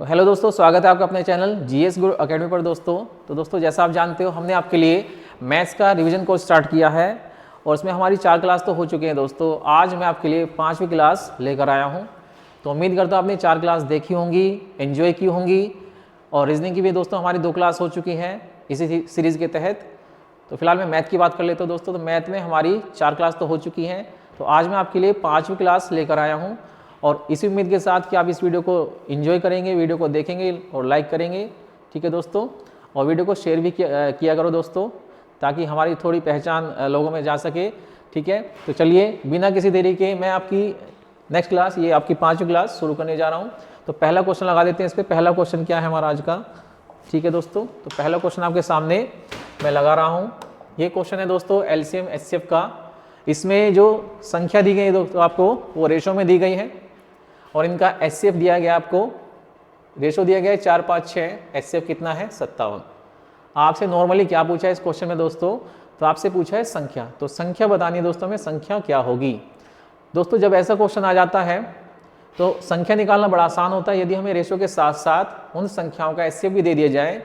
तो हेलो दोस्तों, स्वागत है आपका अपने चैनल जीएस गुरु अकेडमी पर। दोस्तों जैसा आप जानते हो, हमने आपके लिए मैथ्स का रिवीजन कोर्स स्टार्ट किया है और इसमें हमारी 4 क्लास तो हो चुके हैं। दोस्तों आज मैं आपके लिए 5वीं क्लास लेकर आया हूं। तो उम्मीद करता हूं आपने 4 क्लास देखी होंगी, एंजॉय की होंगी और रीजनिंग की भी दोस्तों हमारी 2 क्लास हो चुकी हैं इसी सीरीज़ के तहत। तो फिलहाल मैं मैथ की बात कर लेता हूँ दोस्तों। तो मैथ में हमारी 4 क्लास तो हो चुकी हैं। तो आज मैं आपके लिए 5वीं क्लास लेकर आया हूँ और इसी उम्मीद के साथ कि आप इस वीडियो को एंजॉय करेंगे, वीडियो को देखेंगे और लाइक करेंगे। ठीक है दोस्तों, और वीडियो को शेयर भी किया करो दोस्तों, ताकि हमारी थोड़ी पहचान लोगों में जा सके। ठीक है, तो चलिए बिना किसी देरी के मैं आपकी नेक्स्ट क्लास, ये आपकी 5वीं क्लास शुरू करने जा रहा हूँ। तो पहला क्वेश्चन लगा देते हैं इस पर। पहला क्वेश्चन क्या है हमारा आज का? ठीक है दोस्तों, तो पहला क्वेश्चन आपके सामने मैं लगा रहा हूँ। ये क्वेश्चन है दोस्तों एलसीएम एचसीएफ का। इसमें जो संख्या दी गई है दोस्तों आपको, वो रेशो में दी गई है और इनका एचसीएफ दिया गया आपको, रेशो दिया गया है 4, 5, 6। एचसीएफ कितना है? 57। आपसे नॉर्मली क्या पूछा है इस क्वेश्चन में दोस्तों? तो आपसे पूछा है संख्या। तो संख्या बतानी है दोस्तों में, संख्या क्या होगी। दोस्तों जब ऐसा क्वेश्चन आ जाता है तो संख्या निकालना बड़ा आसान होता है। यदि हमें रेशो के साथ साथ उन संख्याओं का एचसीएफ भी दे दिया जाए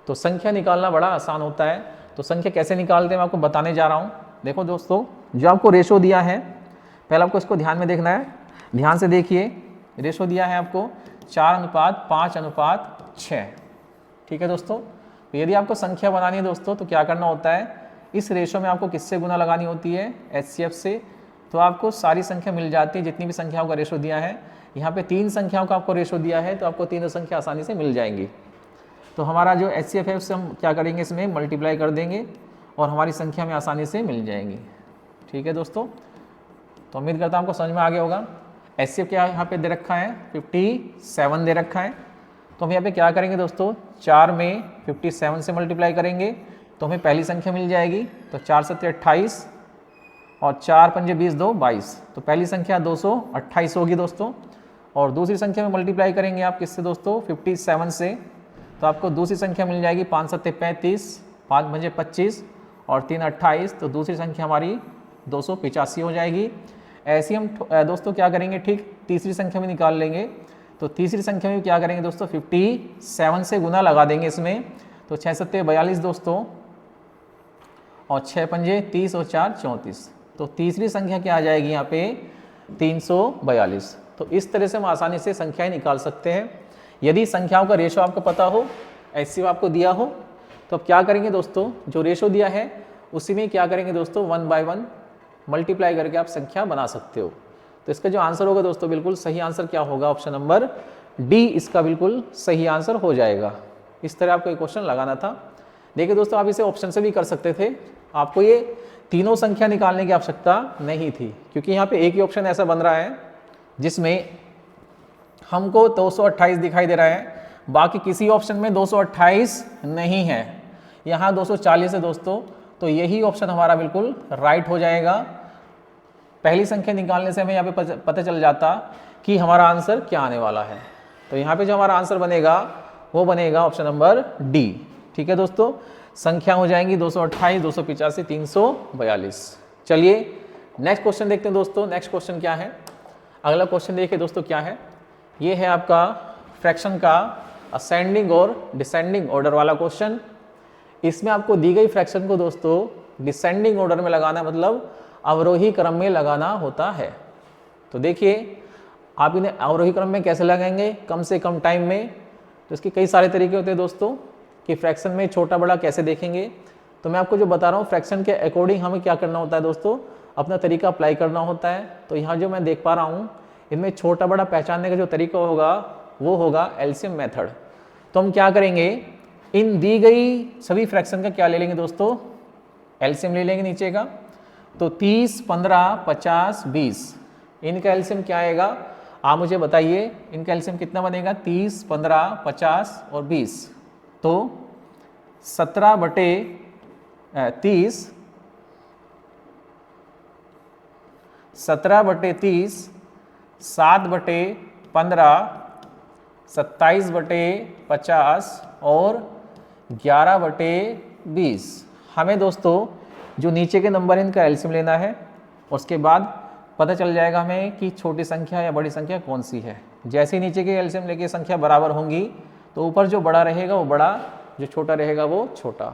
तो संख्या निकालना बड़ा आसान होता है। तो संख्या कैसे निकालते हैं मैं आपको बताने जा रहा हूँ। देखो दोस्तों, जो आपको रेशो दिया है, पहले आपको इसको ध्यान में देखना है। ध्यान से देखिए, रेशो दिया है आपको 4:5:6। ठीक है दोस्तों, तो यदि आपको संख्या बनानी है दोस्तों तो क्या करना होता है, इस रेशो में आपको किससे गुना लगानी होती है? एचसीएफ से। तो आपको सारी संख्या मिल जाती है, जितनी भी संख्याओं का रेशो दिया है। यहाँ पे 3 संख्याओं का आपको रेशो दिया है, तो आपको तीनों संख्या आसानी से मिल जाएंगी। तो हमारा जो एचसीएफ है उससे हम क्या करेंगे, इसमें मल्टीप्लाई कर देंगे और हमारी संख्या में आसानी से मिल जाएंगी। ठीक है दोस्तों, तो उम्मीद करता हूँ आपको समझ में आ गया होगा। एचसीएफ क्या यहाँ पे दे रखा है? 57 दे रखा है। तो हम यहाँ पे क्या करेंगे दोस्तों, 4 में 57 से मल्टीप्लाई करेंगे तो हमें पहली संख्या मिल जाएगी। तो 4 7 28 और 4 5 20 2 22। तो पहली संख्या 228 होगी दोस्तों। और दूसरी संख्या में मल्टीप्लाई करेंगे आप किससे दोस्तों? 57 से। तो आपको दूसरी संख्या मिल जाएगी 5 7 35, 5 5 25 और 3 28। तो दूसरी संख्या हमारी 285 हो जाएगी। ऐसे ही हम दोस्तों क्या करेंगे, ठीक तीसरी संख्या में निकाल लेंगे। तो तीसरी संख्या में क्या करेंगे दोस्तों, 57 से गुना लगा देंगे इसमें। तो 6 7 42 दोस्तों और 6 5 30 और 4 34। तो तीसरी संख्या क्या आ जाएगी यहाँ पे? 342। तो इस तरह से हम आसानी से संख्याएं निकाल सकते हैं। यदि संख्याओं का रेशो आपको पता हो, एचसीएफ आपको दिया हो, तो अब क्या करेंगे दोस्तों, जो रेशो दिया है उसी में क्या करेंगे दोस्तों, 1 by 1 मल्टीप्लाई करके आप संख्या बना सकते हो। तो इसका जो आंसर होगा दोस्तों, बिल्कुल सही आंसर क्या होगा? ऑप्शन नंबर डी इसका बिल्कुल सही आंसर हो जाएगा। इस तरह आपको एक क्वेश्चन लगाना था। देखिए दोस्तों, आप इसे ऑप्शन से भी कर सकते थे, आपको ये तीनों संख्या निकालने की आवश्यकता नहीं थी, क्योंकि यहाँ पे एक ही ऑप्शन ऐसा बन रहा है जिसमें हमको 228 दिखाई दे रहा है, बाकी किसी ऑप्शन में 228 नहीं है, यहाँ 240 है दोस्तों। तो यही ऑप्शन हमारा बिल्कुल राइट हो जाएगा। पहली संख्या निकालने से हमें यहाँ पे पता चल जाता कि हमारा आंसर क्या आने वाला है। तो यहाँ पे जो हमारा आंसर बनेगा वो बनेगा ऑप्शन नंबर डी। ठीक है दोस्तों, संख्या हो जाएंगी 228, 285, 342। चलिए नेक्स्ट क्वेश्चन देखते हैं दोस्तों। नेक्स्ट क्वेश्चन क्या है? अगला क्वेश्चन देखिए दोस्तों क्या है। ये है आपका फ्रैक्शन का असेंडिंग और डिसेंडिंग ऑर्डर वाला क्वेश्चन। इसमें आपको दी गई फ्रैक्शन को दोस्तों डिसेंडिंग ऑर्डर में लगाना, मतलब अवरोही क्रम में लगाना होता है। तो देखिए, आप इन्हें अवरोही क्रम में कैसे लगाएंगे, कम से कम टाइम में। तो इसके कई सारे तरीके होते हैं दोस्तों कि फ्रैक्शन में छोटा बड़ा कैसे देखेंगे। तो मैं आपको जो बता रहा हूँ, फ्रैक्शन के अकॉर्डिंग हमें क्या करना होता है दोस्तों, अपना तरीका अप्लाई करना होता है। तो यहाँ जो मैं देख पा रहा हूँ, इनमें छोटा बड़ा पहचानने का जो तरीका होगा वो होगा एलसीएम मेथड। तो हम क्या करेंगे, इन दी गई सभी फ्रैक्शन का क्या ले लेंगे दोस्तों, एलसीएम ले लेंगे नीचे का। तो 30, 15, 50, 20, इनका एलसीएम क्या आएगा? आप मुझे बताइए, इनका एलसीएम कितना बनेगा? 30, 15, 50 और 20। तो 17/30, 17/30, 7/15, 27/50 और 11/20। हमें दोस्तों जो नीचे के नंबर इनका एलसीएम लेना है, उसके बाद पता चल जाएगा हमें कि छोटी संख्या या बड़ी संख्या कौन सी है। जैसे ही नीचे के एलसीएम लेके संख्या बराबर होंगी तो ऊपर जो बड़ा रहेगा वो बड़ा, जो छोटा रहेगा वो छोटा।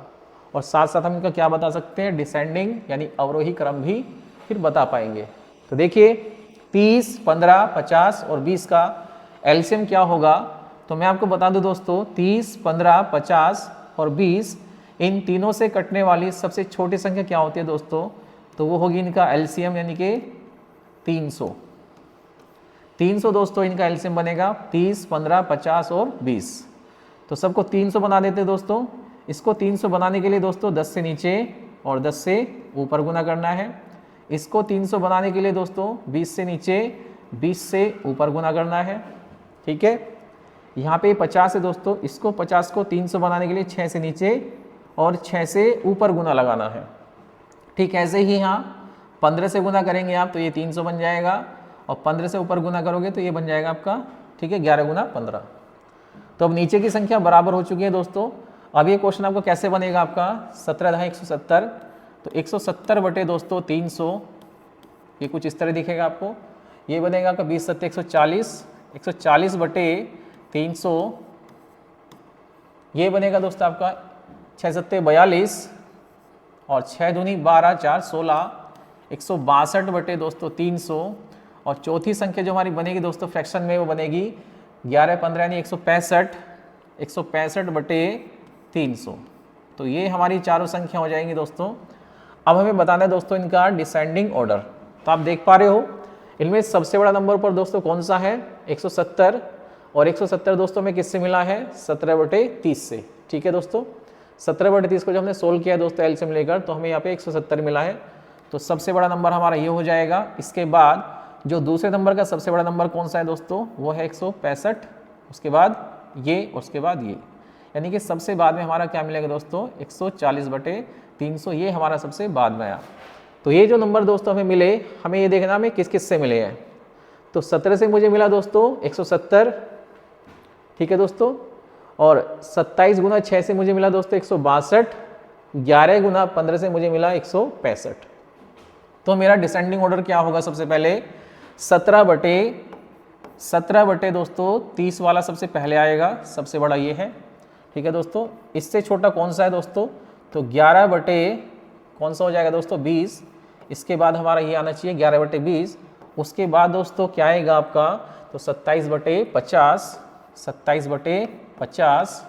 और साथ साथ हम इनका क्या बता सकते हैं, डिसेंडिंग यानी अवरोही क्रम भी फिर बता पाएंगे। तो देखिए 30, 15, 50 और 20 का एलसीएम क्या होगा, तो मैं आपको बता दूं दोस्तों 30, 15, 50 और 20 इन तीनों से कटने वाली सबसे छोटी संख्या क्या होती है दोस्तों, तो वो होगी इनका एलसीएम यानी कि 300। 300 दोस्तों इनका एलसीएम बनेगा, 30, 15, 50 और 20। तो सबको 300 बना देते हैं दोस्तों। इसको 300 बनाने के लिए दोस्तों 10 से नीचे और 10 से ऊपर गुना करना है। इसको 300 बनाने के लिए दोस्तों 20 से नीचे 20 से ऊपर गुना करना है। ठीक है, यहाँ पे 50 है दोस्तों, इसको 50 को 300 बनाने के लिए 6 से नीचे और 6 से ऊपर गुना लगाना है। ठीक ऐसे ही यहाँ 15 से गुना करेंगे आप तो ये 300 बन जाएगा, और 15 से ऊपर गुना करोगे तो ये बन जाएगा आपका, ठीक है, 11 गुना 15। तो अब नीचे की संख्या बराबर हो चुकी है दोस्तों। अब ये क्वेश्चन आपको कैसे बनेगा, आपका 17/170, तो 170 बटे दोस्तों 300, ये कुछ इस तरह दिखेगा आपको। ये बनेगा आपका 20 सत्ते 140, 140 बटे 300, ये बनेगा दोस्तों आपका 6 सत्ते 42 और 6 दूनी 12, 4 16, 162 बटे दोस्तों 300। और चौथी संख्या जो हमारी बनेगी दोस्तों फ्रैक्शन में, वो बनेगी 11, 15 यानी 165, 165 बटे 300। तो ये हमारी चारों संख्या हो जाएंगी दोस्तों। अब हमें बताना है दोस्तों इनका डिसेंडिंग ऑर्डर। तो आप देख पा रहे हो इनमें सबसे बड़ा नंबर पर दोस्तों कौन सा है, 170, और 170 दोस्तों में किससे मिला है, 17/30 से। ठीक है दोस्तों, 17/30 को जब हमने सोल्व किया दोस्तों एलसीएम लेकर, तो हमें यहाँ पे 170 मिला है। तो सबसे बड़ा नंबर हमारा ये हो जाएगा। इसके बाद जो दूसरे नंबर का सबसे बड़ा नंबर कौन सा है दोस्तों, वो है 165, उसके बाद ये, उसके बाद ये, यानी कि सबसे बाद में हमारा क्या मिलेगा दोस्तों, 140/300, ये हमारा सबसे बाद में आया। तो ये जो नंबर दोस्तों हमें मिले, हमें ये देखना हमें किस किस से मिले हैं। तो 17 से मुझे मिला दोस्तों 170, ठीक है दोस्तों, और 27 गुना 6 से मुझे मिला दोस्तों 162, 11 गुना 15 से मुझे मिला 165। तो मेरा डिसेंडिंग ऑर्डर क्या होगा, सबसे पहले 17 बटे दोस्तों 30 वाला सबसे पहले आएगा, सबसे बड़ा ये है। ठीक है दोस्तों, इससे छोटा कौन सा है दोस्तों, तो 11 बटे कौन सा हो जाएगा दोस्तों 20। इसके बाद हमारा ये आना चाहिए 11/20। उसके बाद दोस्तों क्या आएगा आपका, तो 27/50, 27/50।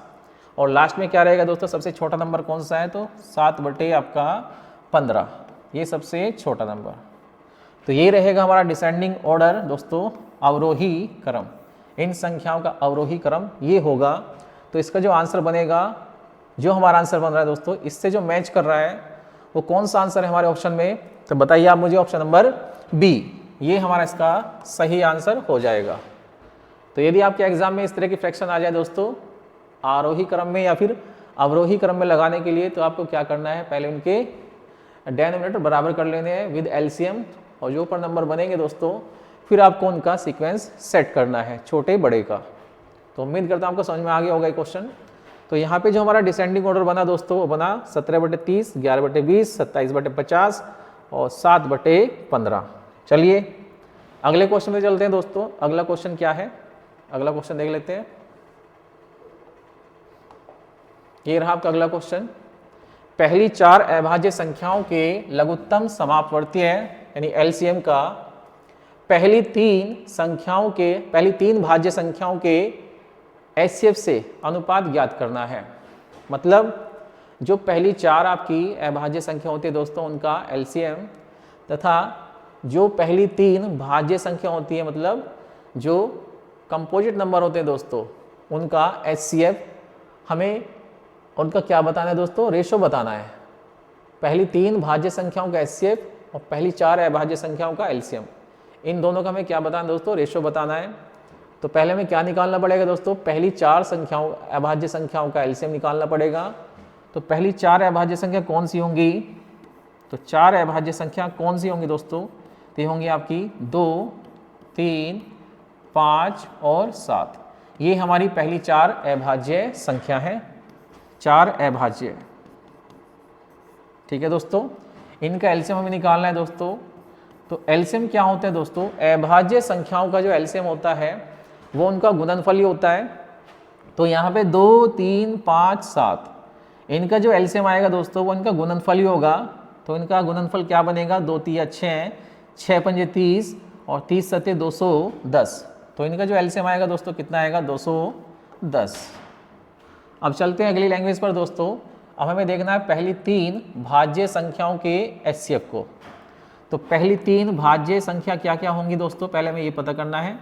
और लास्ट में क्या रहेगा दोस्तों, सबसे छोटा नंबर कौन सा है, तो 7/15, ये सबसे छोटा नंबर। तो ये रहेगा हमारा डिसेंडिंग ऑर्डर दोस्तों, अवरोही क्रम। इन संख्याओं का अवरोही क्रम ये होगा। तो इसका जो आंसर बनेगा, जो हमारा आंसर बन रहा है दोस्तों, इससे जो मैच कर रहा है वो कौन सा आंसर है हमारे ऑप्शन में, तो बताइए आप मुझे। ऑप्शन नंबर बी, ये हमारा इसका सही आंसर हो जाएगा। तो यदि आपके एग्जाम में इस तरह की फ्रैक्शन आ जाए दोस्तों आरोही क्रम में या फिर अवरोही क्रम में लगाने के लिए, तो आपको क्या करना है, पहले उनके डिनोमिनेटर बराबर कर लेने हैं विद एलसीएम, और जो ऊपर नंबर बनेंगे दोस्तों फिर आपको उनका सीक्वेंस सेट करना है छोटे बड़े का। तो उम्मीद करता हूँ आपको समझ में आ गया होगा ये क्वेश्चन। तो यहाँ पे जो हमारा डिसेंडिंग ऑर्डर बना दोस्तों, वो बना 17/30, 11/20, 27/50 और 7/15। चलिए अगले क्वेश्चन में चलते हैं दोस्तों। अगला क्वेश्चन क्या है, अगला क्वेश्चन देख लेते हैं। ये रहा आपका अगला क्वेश्चन। पहली 4 अभाज्य संख्याओं के लघुत्तम समापवर्तीय यानी एलसीएम का पहली 3 भाज्य संख्याओं के एचसीएफ से अनुपात ज्ञात करना है। मतलब जो पहली 4 आपकी अभाज्य संख्या होती है दोस्तों, उनका एलसीएम, तथा जो पहली 3 भाज्य संख्या होती है, मतलब जो कंपोजिट नंबर होते हैं दोस्तों, उनका एचसीएफ, हमें उनका क्या बताना है दोस्तों, रेशो बताना है। पहली 3 भाज्य संख्याओं का एचसीएफ और पहली 4 अभाज्य संख्याओं का एलसीएम, इन दोनों का हमें क्या बताना है दोस्तों, रेशो बताना है। तो पहले हमें क्या निकालना पड़ेगा दोस्तों, पहली 4 संख्याओं अभाज्य संख्याओं का एलसीएम निकालना पड़ेगा। तो पहली 4 अभाज्य संख्या कौन सी होंगी, तो 4 अभाज्य संख्या कौन सी होंगी दोस्तों, तो ये होंगी आपकी 2, 3, 5 और 7। ये हमारी पहली 4 अभाज्य संख्या है, 4 अभाज्य। ठीक है दोस्तों, इनका एलसीएम हमें निकालना है दोस्तों। तो एलसीएम क्या होता है दोस्तों, अभाज्य संख्याओं का जो एलसीएम होता है वो उनका गुणनफल ही होता है। तो यहाँ पे 2, 3, 5, 7 इनका जो एलसीएम आएगा दोस्तों वो इनका गुणनफल ही होगा। तो इनका गुणनफल क्या बनेगा, 2 3 6, 6 पंजे 30 और 30 सत्ते 210। तो इनका जो एलसीएम आएगा दोस्तों कितना आएगा, 210। अब चलते हैं अगली लैंग्वेज पर दोस्तों। अब हमें देखना है पहली 3 भाज्य संख्याओं के एचसीएफ को। तो पहली 3 भाज्य संख्या क्या क्या होंगी दोस्तों, पहले हमें ये पता करना है।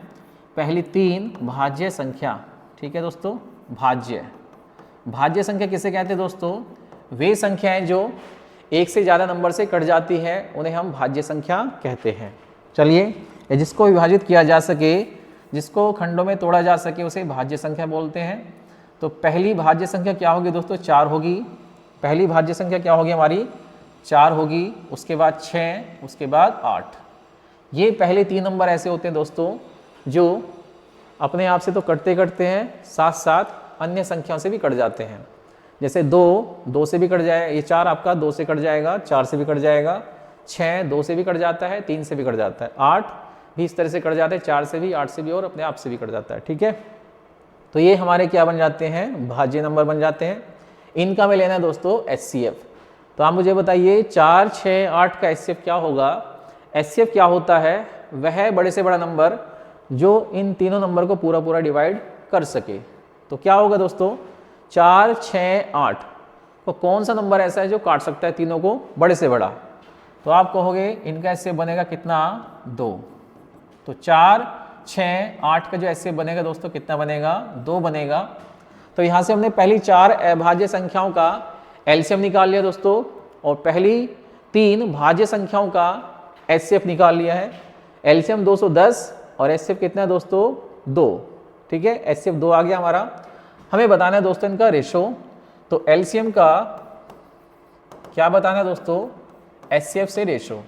पहली 3 भाज्य संख्या, ठीक है दोस्तों, भाज्य संख्या किसे कहते हैं दोस्तों, वे संख्याएं जो एक से ज़्यादा नंबर से कट जाती है उन्हें हम भाज्य संख्या कहते हैं। चलिए, जिसको विभाजित किया जा सके, जिसको खंडों में तोड़ा जा सके उसे भाज्य संख्या बोलते हैं। तो पहली भाज्य संख्या क्या होगी दोस्तों, 4 होगी। पहली भाज्य संख्या क्या होगी हमारी, 4 होगी। उसके बाद 6, उसके बाद 8। ये पहले 3 नंबर ऐसे होते हैं दोस्तों जो अपने आप से तो कटते कटते हैं, साथ साथ अन्य संख्याओं से भी कट जाते हैं। जैसे 2 से भी कट जाए, ये 4 आपका 2 से कट जाएगा, 4 से भी कट जाएगा। 6 2 से भी कट जाता है, 3 से भी कट जाता है। 8 भी इस तरह से कट जाता है, 4 से भी, 8 से भी और अपने आप से भी कट जाता है। ठीक है, तो ये हमारे क्या बन जाते हैं, भाज्य नंबर बन जाते हैं। इनका में लेना है दोस्तों एचसीएफ। तो आप मुझे बताइए 4, 6, 8 का एचसीएफ क्या होगा। एचसीएफ क्या होता है, वह बड़े से बड़ा नंबर जो इन तीनों नंबर को पूरा पूरा डिवाइड कर सके। तो क्या होगा दोस्तों, 4, 6, 8 तो कौन सा नंबर ऐसा है जो काट सकता है तीनों को बड़े से बड़ा। तो आप कहोगे इनका एचसीएफ बनेगा कितना, 2। तो 4, 6, 8 का जो एचसीएफ बनेगा दोस्तों कितना बनेगा, 2 बनेगा। तो यहाँ से हमने पहली 4 अभाज्य संख्याओं का एलसीएम निकाल लिया दोस्तों, और पहली 3 भाज्य संख्याओं का एचसीएफ निकाल लिया है। एलसीएम 210 और एचसीएफ कितना है दोस्तों, 2। ठीक है, एचसीएफ 2 आ गया हमारा। हमें बताना है दोस्तों इनका रेशो। तो एलसीएम का क्या बताना है दोस्तों, एचसीएफ से रेशो।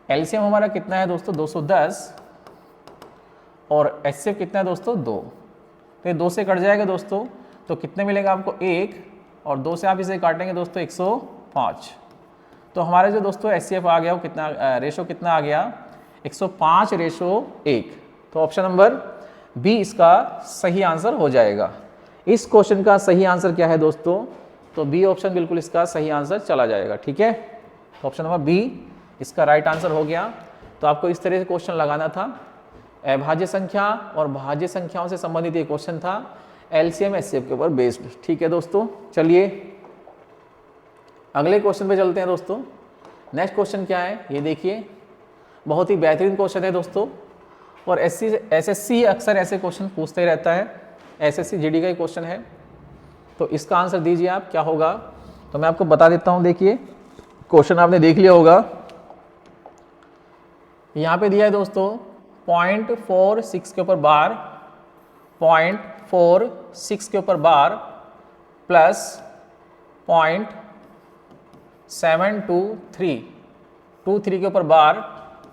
एलसीएम हमारा कितना है दोस्तों, 210 और एचसीएफ कितना है दोस्तों, 2। तो ये 2 से कट जाएगा दोस्तों, तो कितने मिलेगा आपको, 1, और 2 से आप इसे काटेंगे दोस्तों 105। तो हमारा जो दोस्तों एचसीएफ आ गया वो कितना, रेशो कितना आ गया, 105 रेशो 1। तो ऑप्शन नंबर बी इसका सही आंसर हो जाएगा। इस क्वेश्चन का सही आंसर क्या है दोस्तों, तो बी ऑप्शन बिल्कुल इसका सही आंसर चला जाएगा। ठीक है, तो ऑप्शन नंबर बी इसका राइट आंसर हो गया। तो आपको इस तरह से क्वेश्चन लगाना था। अभाज्य संख्या और भाज्य संख्याओं से संबंधित ये क्वेश्चन था, एलसीएम एचसीएफ के ऊपर बेस्ड। ठीक है दोस्तों, चलिए अगले क्वेश्चन पे चलते हैं दोस्तों। नेक्स्ट क्वेश्चन क्या है ये देखिए, बहुत ही बेहतरीन क्वेश्चन है दोस्तों, और एसएससी अक्सर ऐसे क्वेश्चन पूछते ही रहता है। एसएससी जीडी का ही क्वेश्चन है, तो इसका आंसर दीजिए आप, क्या होगा। तो मैं आपको बता देता हूँ, देखिए क्वेश्चन आपने देख लिया होगा। यहाँ पे दिया है दोस्तों 0.46 के ऊपर बार, 0.46 के ऊपर बार प्लस 0.723 के ऊपर बार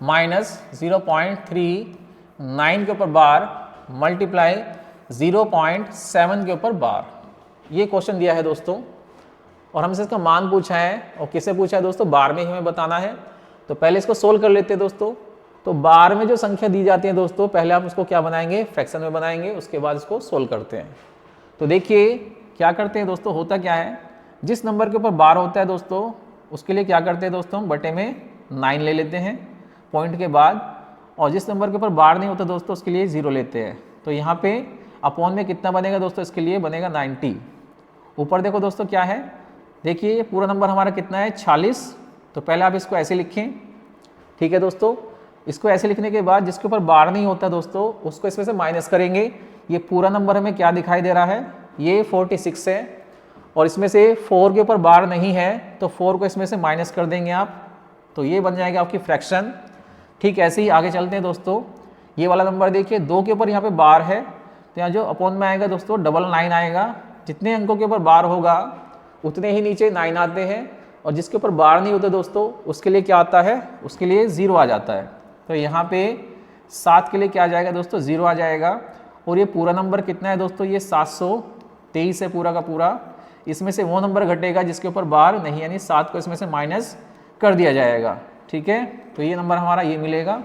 माइनस 0.39 के ऊपर बार मल्टीप्लाई 0.7 के ऊपर बार। ये क्वेश्चन दिया है दोस्तों, और हमसे इसका मान पूछा है, और किससे पूछा है दोस्तों, बार में ही हमें बताना है। तो पहले इसको सोल्व कर लेते हैं दोस्तों। तो बार में जो संख्या दी जाती है दोस्तों, पहले आप उसको क्या बनाएंगे, फ्रैक्शन में बनाएंगे, उसके बाद इसको सोल्व करते हैं। तो देखिए क्या करते हैं दोस्तों, होता क्या है, जिस नंबर के ऊपर बार होता है दोस्तों उसके लिए क्या करते हैं दोस्तों, हम बटे में 9 ले लेते हैं पॉइंट के बाद, और जिस नंबर के ऊपर बार नहीं होता दोस्तों उसके लिए 0 लेते हैं। तो यहाँ पे अपॉन में कितना बनेगा दोस्तों, इसके लिए बनेगा 90। ऊपर देखो दोस्तों क्या है, देखिए ये पूरा नंबर हमारा कितना है, 46। तो पहले आप इसको ऐसे लिखें। ठीक है दोस्तों, इसको ऐसे लिखने के बाद जिसके ऊपर बार नहीं होता दोस्तों उसको इसमें से माइनस करेंगे। ये पूरा नंबर हमें क्या दिखाई दे रहा है, ये 46 है, और इसमें से 4 के ऊपर बार नहीं है तो 4 को इसमें से माइनस कर देंगे आप, तो ये बन जाएगा आपकी फ्रैक्शन। ठीक, ऐसे ही आगे चलते हैं दोस्तों। ये वाला नंबर देखिए 2 के ऊपर यहाँ पे बार है, तो यहाँ जो अपॉन में आएगा दोस्तों 99 आएगा। जितने अंकों के ऊपर बार होगा उतने ही नीचे 9 आते हैं, और जिसके ऊपर बार नहीं होते दोस्तों उसके लिए क्या आता है, उसके लिए 0 आ जाता है। तो यहाँ पे 7 के लिए क्या आ जाएगा दोस्तों, 0 आ जाएगा। और ये पूरा नंबर कितना है दोस्तों, ये 723 है पूरा का पूरा। इसमें से वो नंबर घटेगा जिसके ऊपर बार नहीं, यानी 7 को इसमें से माइनस कर दिया जाएगा। ठीक है, तो ये नंबर हमारा ये मिलेगा।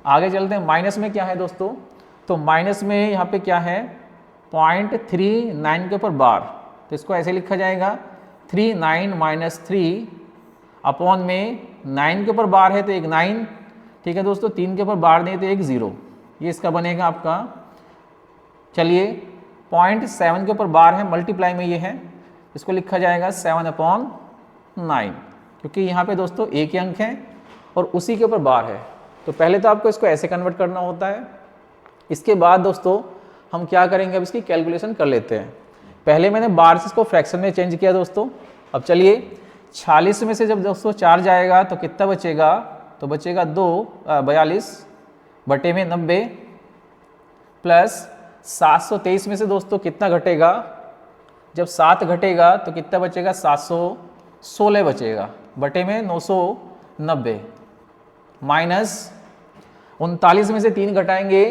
आगे चलते हैं, माइनस में क्या है दोस्तों, तो माइनस में यहाँ पे क्या है 0.39 के ऊपर बार, तो इसको ऐसे लिखा जाएगा 39 माइनस 3 अपॉन में 9 के ऊपर बार है तो एक 9, ठीक है दोस्तों, 3 के ऊपर बार नहीं तो एक 0, ये इसका बनेगा आपका। चलिए 0.7 के ऊपर बार है, मल्टीप्लाई में ये है, इसको लिखा जाएगा 7/9, क्योंकि यहाँ पे दोस्तों एक ही अंक है और उसी के ऊपर बार है। तो पहले तो आपको इसको ऐसे कन्वर्ट करना होता है, इसके बाद दोस्तों हम क्या करेंगे, अब इसकी कैलकुलेशन कर लेते हैं। पहले मैंने बार से इसको फ्रैक्शन में चेंज किया दोस्तों। अब चलिए 46 में से जब दोस्तों 4 जाएगा तो कितना बचेगा, तो बचेगा 42/90 प्लस 723 में से दोस्तों कितना घटेगा, जब 7 घटेगा तो कितना बचेगा 716 बचेगा, बटे में 990 माइनस 39 में से 3 घटाएंगे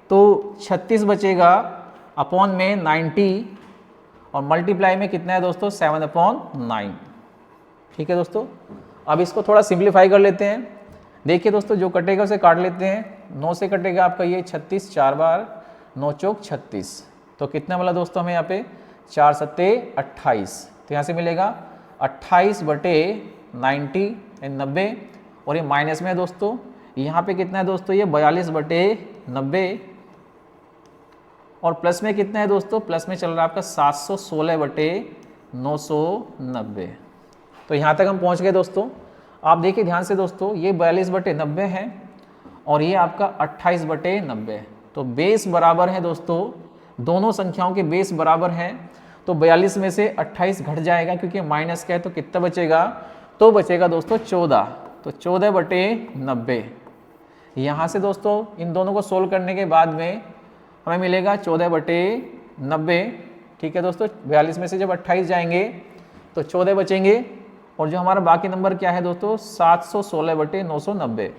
तो 36 बचेगा अपॉन में 90 और मल्टीप्लाई में कितना है दोस्तों 7/9, ठीक है दोस्तों। अब इसको थोड़ा सिंप्लीफाई कर लेते हैं। देखिए दोस्तों जो कटेगा उसे काट लेते हैं, 9 से कटेगा आपका ये 36, 4 बार 9 चौक 36, तो कितना मिला दोस्तों हमें यहाँ पे 4 सत्ते 28, तो यहाँ से मिलेगा 28/90 और ये माइनस में है दोस्तों, यहाँ पे कितना है दोस्तों ये 42/90 और प्लस में कितना है दोस्तों, प्लस में चल रहा है आपका 716/990। तो यहाँ तक हम पहुँच गए दोस्तों। आप देखिए ध्यान से दोस्तों, ये 42/90 है और ये आपका 28/90 है, तो बेस बराबर है दोस्तों, दोनों संख्याओं के बेस बराबर हैं, तो 42 में से 28 घट जाएगा क्योंकि माइनस का है, तो कितना बचेगा, तो बचेगा दोस्तों 14, तो 14/90। यहाँ से दोस्तों इन दोनों को सोल्व करने के बाद में हमें मिलेगा 14/90, ठीक है दोस्तों। 42 में से जब 28 जाएंगे तो 14 बचेंगे और जो हमारा बाकी नंबर क्या है दोस्तों 716/990,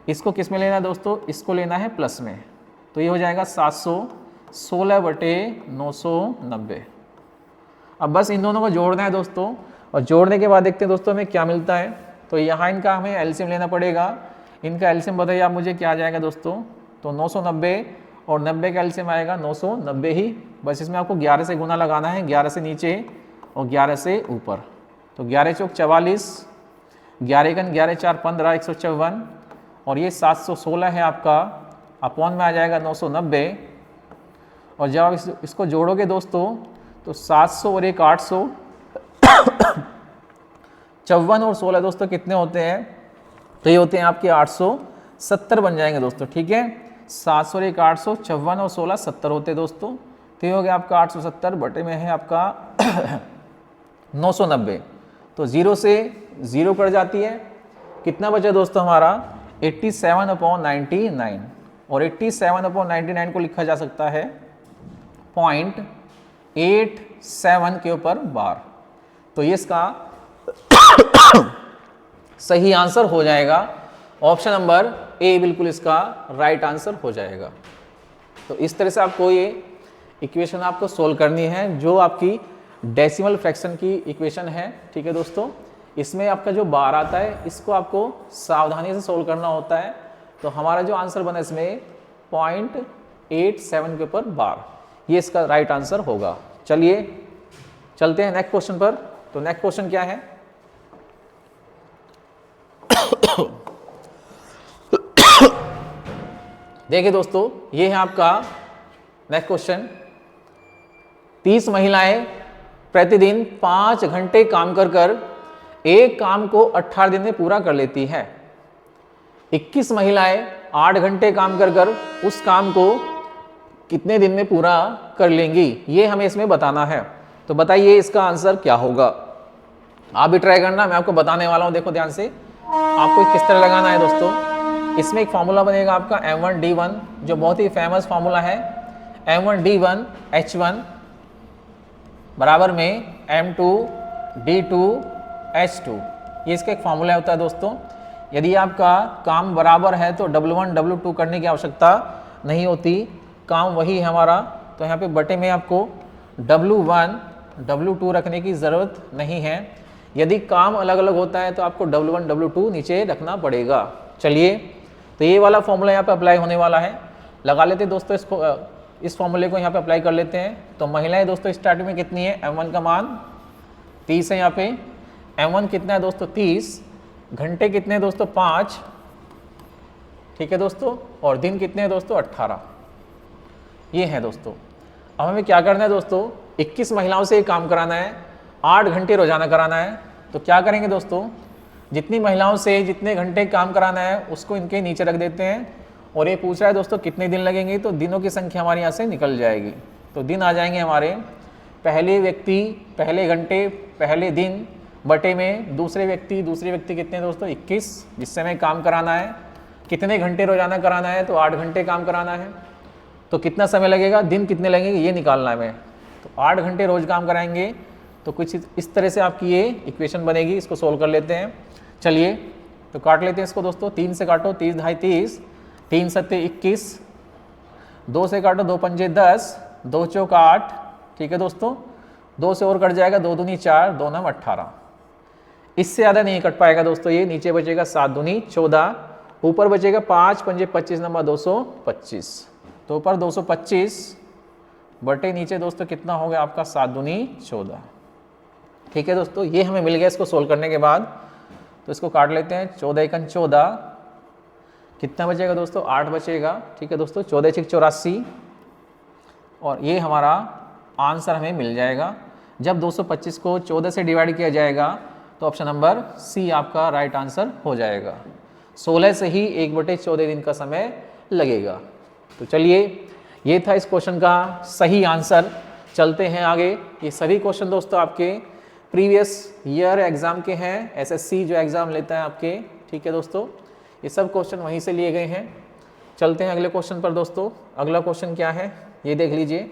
इसको किस में लेना है दोस्तों, इसको लेना है प्लस में, तो ये हो जाएगा 716/990। अब बस इन दोनों को जोड़ना है दोस्तों, और जोड़ने के बाद देखते हैं दोस्तों हमें क्या मिलता है। तो यहाँ इनका हमें एलसीएम लेना पड़ेगा, इनका एलसीएम बताइए आप मुझे क्या आ जाएगा दोस्तों, तो 990 और 90 का एलसीएम आएगा 990 ही, बस इसमें आपको 11 से गुना लगाना है, 11 से नीचे और 11 से ऊपर, तो 11 चौक 44, 11 कन 11 4 15 154 और ये 716 है आपका, अपॉन में आ जाएगा 990 और जब आप इसको जोड़ोगे दोस्तों तो 700 और एक 800 54 और 16 दोस्तों कितने होते हैं, तो ये होते हैं आपके 870 बन जाएंगे दोस्तों, ठीक है। 700 और एक 800, 54 और 16 70 होते हैं दोस्तों, तो ये हो गया आपका 870 बटे में है आपका 990, तो 0 से 0 कट जाती है, कितना बचा दोस्तों हमारा 87/99 और 87/99 को लिखा जा सकता है 0.87 के ऊपर बार, तो ये इसका सही आंसर हो जाएगा। ऑप्शन नंबर ए बिल्कुल इसका राइट आंसर हो जाएगा। तो इस तरह से आपको ये इक्वेशन आपको सोल्व करनी है, जो आपकी डेसिमल फ्रैक्शन की इक्वेशन है, ठीक है दोस्तों। इसमें आपका जो बार आता है इसको आपको सावधानी से सोल्व करना होता है, तो हमारा जो आंसर बना इसमें 0.87 के ऊपर बार, ये इसका राइट आंसर होगा। चलिए चलते हैं नेक्स्ट क्वेश्चन पर। तो नेक्स्ट क्वेश्चन क्या है, देखिए दोस्तों ये है आपका नेक्स्ट क्वेश्चन। 30 महिलाएं प्रतिदिन 5 घंटे काम कर एक काम को 18 दिन में पूरा कर लेती है। 21 महिलाएं 8 घंटे काम कर उस काम को कितने दिन में पूरा कर लेंगी, ये हमें इसमें बताना है। तो बताइए इसका आंसर क्या होगा। आप भी ट्राई करना, मैं आपको बताने वाला हूं, देखो ध्यान से आपको किस तरह लगाना है दोस्तों। इसमें एक फॉर्मूला बनेगा आपका M1D1, जो बहुत ही फेमस फॉर्मूला है। M1D1H1 बराबर में M2D2H2, ये इसका एक फॉर्मूला होता है दोस्तों। यदि आपका काम बराबर है तो W1 W2 करने की आवश्यकता नहीं होती, काम वही है हमारा, तो यहाँ पे बटे में आपको W1 W2 रखने की ज़रूरत नहीं है। यदि काम अलग अलग होता है तो आपको W1 W2 नीचे रखना पड़ेगा। चलिए, तो ये वाला फॉर्मूला यहाँ पे अप्लाई होने वाला है, लगा लेते हैं दोस्तों इसको, इस फॉर्मूले को यहाँ पे अप्लाई कर लेते हैं। तो महिलाएं दोस्तों स्टार्टिंग में कितनी है, M1 का मान 30 है, यहाँ पे M1 कितना है दोस्तों 30, घंटे कितने हैं दोस्तों 5, ठीक है दोस्तों, और दिन कितने हैं दोस्तों 18, ये है दोस्तों। अब हमें क्या करना है दोस्तों, 21 महिलाओं से ये काम कराना है, 8 घंटे रोजाना कराना है। तो क्या करेंगे दोस्तों, जितनी महिलाओं से जितने घंटे काम कराना है उसको इनके नीचे रख देते हैं, और ये पूछ रहा है दोस्तों कितने दिन लगेंगे, तो दिनों की संख्या हमारे यहाँ से निकल जाएगी। तो दिन आ जाएंगे हमारे, पहले व्यक्ति पहले घंटे पहले दिन बटे में दूसरे व्यक्ति कितने दोस्तों 21, जिससे हमें काम कराना है, कितने घंटे रोजाना कराना है, तो 8 घंटे काम कराना है। तो कितना समय लगेगा, दिन कितने लगेंगे, ये निकालना है हमें। तो 8 घंटे रोज काम कराएंगे, तो कुछ इस तरह से आपकी ये इक्वेशन बनेगी। इसको सोल्व कर लेते हैं। चलिए, तो काट लेते हैं इसको दोस्तों, 3 से काटो, 30 ढाई 30, 3 सत्ते 21, 2 से काटो, 2 पंजे 10, 2 चौक 8, ठीक है दोस्तों, 2 से और कट जाएगा, 2 दूनी 4, 2 नम 18। इससे ज़्यादा नहीं कट पाएगा दोस्तों, ये नीचे बचेगा 7 दूनी 14, ऊपर बचेगा 5 पंजे 25 नंबर 225। तो ऊपर 225 बटे नीचे दोस्तों कितना हो गया आपका 7 दूनी 14, ठीक है दोस्तों। ये हमें मिल गया इसको सोल्व करने के बाद। तो इसको काट लेते हैं, 14 एकन 14, कितना बचेगा दोस्तों 8 बचेगा, ठीक है दोस्तों, 14 छिक 84, और ये हमारा आंसर हमें मिल जाएगा। जब 225 को 14 से डिवाइड किया जाएगा तो ऑप्शन नंबर सी आपका राइट आंसर हो जाएगा। 16 से ही 1/14 दिन का समय लगेगा। तो चलिए, ये था इस क्वेश्चन का सही आंसर। चलते हैं आगे। ये सभी क्वेश्चन दोस्तों आपके प्रीवियस ईयर एग्जाम के हैं, SSC जो एग्जाम लेता है आपके, ठीक है दोस्तों, ये सब क्वेश्चन वहीं से लिए गए हैं। चलते हैं अगले क्वेश्चन पर दोस्तों। अगला क्वेश्चन क्या है ये देख लीजिए।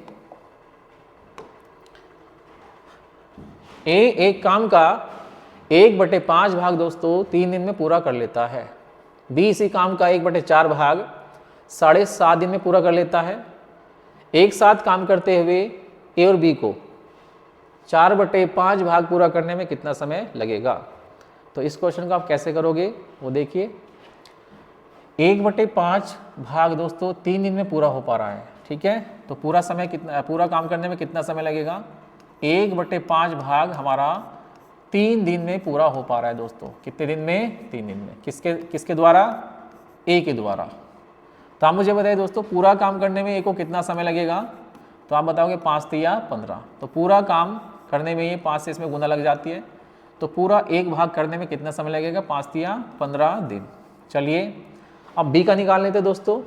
ए एक काम का 1/5 भाग दोस्तों 3 दिन में पूरा कर लेता है। बी इसी काम का 1/4 भाग 7.5 दिन में पूरा कर लेता है। एक साथ काम करते हुए ए और बी को 4/5 भाग पूरा करने में कितना समय लगेगा। तो इस क्वेश्चन को आप कैसे करोगे वो देखिए। 1/5 भाग दोस्तों 3 दिन में पूरा हो पा रहा है, ठीक है, तो पूरा समय कितना, पूरा काम करने में कितना समय लगेगा। 1/5 भाग हमारा 3 दिन में पूरा हो पा रहा है दोस्तों। कितने दिन में, 3 दिन में। किसके द्वारा, ए के द्वारा। तो आप मुझे बताइए दोस्तों, पूरा काम करने में ए को कितना समय लगेगा। तो आप बताओगे 5 तिया 15। तो पूरा काम करने में ये 5 से इसमें गुना लग जाती है, तो पूरा 1 भाग करने में कितना समय लगेगा, 5 तिया 15 दिन। चलिए, अब बी का निकाल लेते दोस्तों।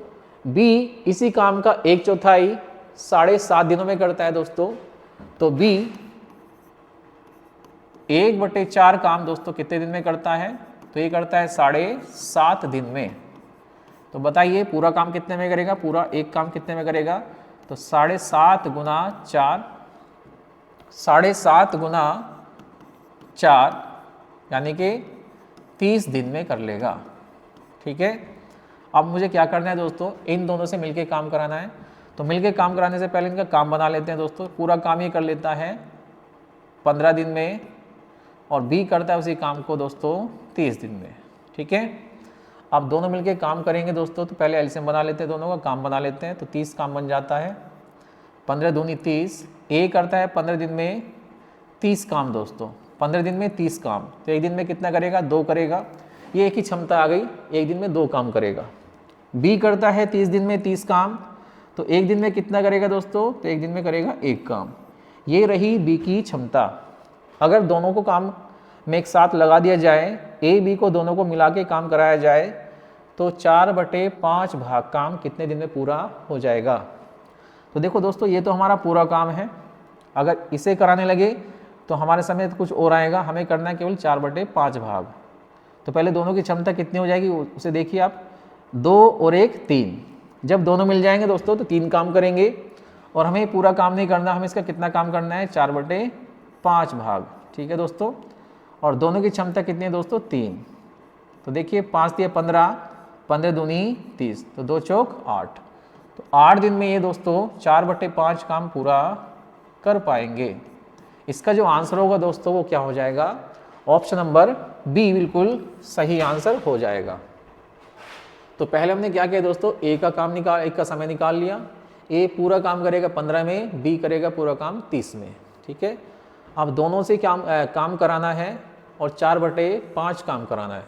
बी इसी काम का 1/4 7.5 दिनों में करता है दोस्तों। तो बी 1/4 काम दोस्तों कितने दिन में करता है, तो ये करता है 7.5 दिन में। तो बताइए पूरा काम कितने में करेगा, पूरा एक काम कितने में करेगा। तो 7.5 गुना 4, 7.5 गुना 4 यानी कि 30 दिन में कर लेगा, ठीक है। अब मुझे क्या करना है दोस्तों, इन दोनों से मिलके काम कराना है। तो मिलके काम कराने से पहले इनका काम बना लेते हैं दोस्तों। पूरा काम ये कर लेता है 15 दिन में, और बी करता है उसी काम को दोस्तों 30 दिन में, ठीक है। अब दोनों मिलके काम करेंगे दोस्तों, तो पहले एलसीएम बना लेते हैं, दोनों का काम बना लेते हैं। तो 30 काम बन जाता है, 15 दूनी 30। ए करता है 15 दिन में 30 काम दोस्तों, 15 दिन में 30 काम। तो एक दिन में कितना करेगा, 2 करेगा। ये एक ही क्षमता आ गई, एक दिन में 2 काम करेगा। बी करता है 30 दिन में 30 काम, तो एक दिन में कितना करेगा दोस्तों, तो एक दिन में करेगा 1 काम। ये रही बी की क्षमता। अगर दोनों को काम में एक साथ लगा दिया जाए, ए बी को दोनों को मिला के काम कराया जाए, तो 4/5 भाग काम कितने दिन में पूरा हो जाएगा। तो देखो दोस्तों, ये तो हमारा पूरा काम है। अगर इसे कराने लगे तो हमारे समय तो कुछ और आएगा, हमें करना है केवल 4/5 भाग। तो पहले दोनों की क्षमता कितनी हो जाएगी उसे देखिए आप, 2 और 1 3। जब दोनों मिल जाएंगे दोस्तों तो 3 काम करेंगे, और हमें पूरा काम नहीं करना, हमें इसका कितना काम करना है, 4/5 भाग, ठीक है दोस्तों। और दोनों की क्षमता कितनी है दोस्तों, 3। तो देखिए 5 तिया 15, 15 दूनी 30, तो 2 चौक 8। तो 8 दिन में ये दोस्तों 4/5 काम पूरा कर पाएंगे। इसका जो आंसर होगा दोस्तों वो क्या हो जाएगा, ऑप्शन नंबर बी बिल्कुल सही आंसर हो जाएगा। तो पहले हमने क्या किया दोस्तों, ए का समय निकाल लिया। ए पूरा काम करेगा 15 में, बी करेगा पूरा काम 30 में। ठीक है, अब दोनों से काम कराना है और 4/5 काम कराना है।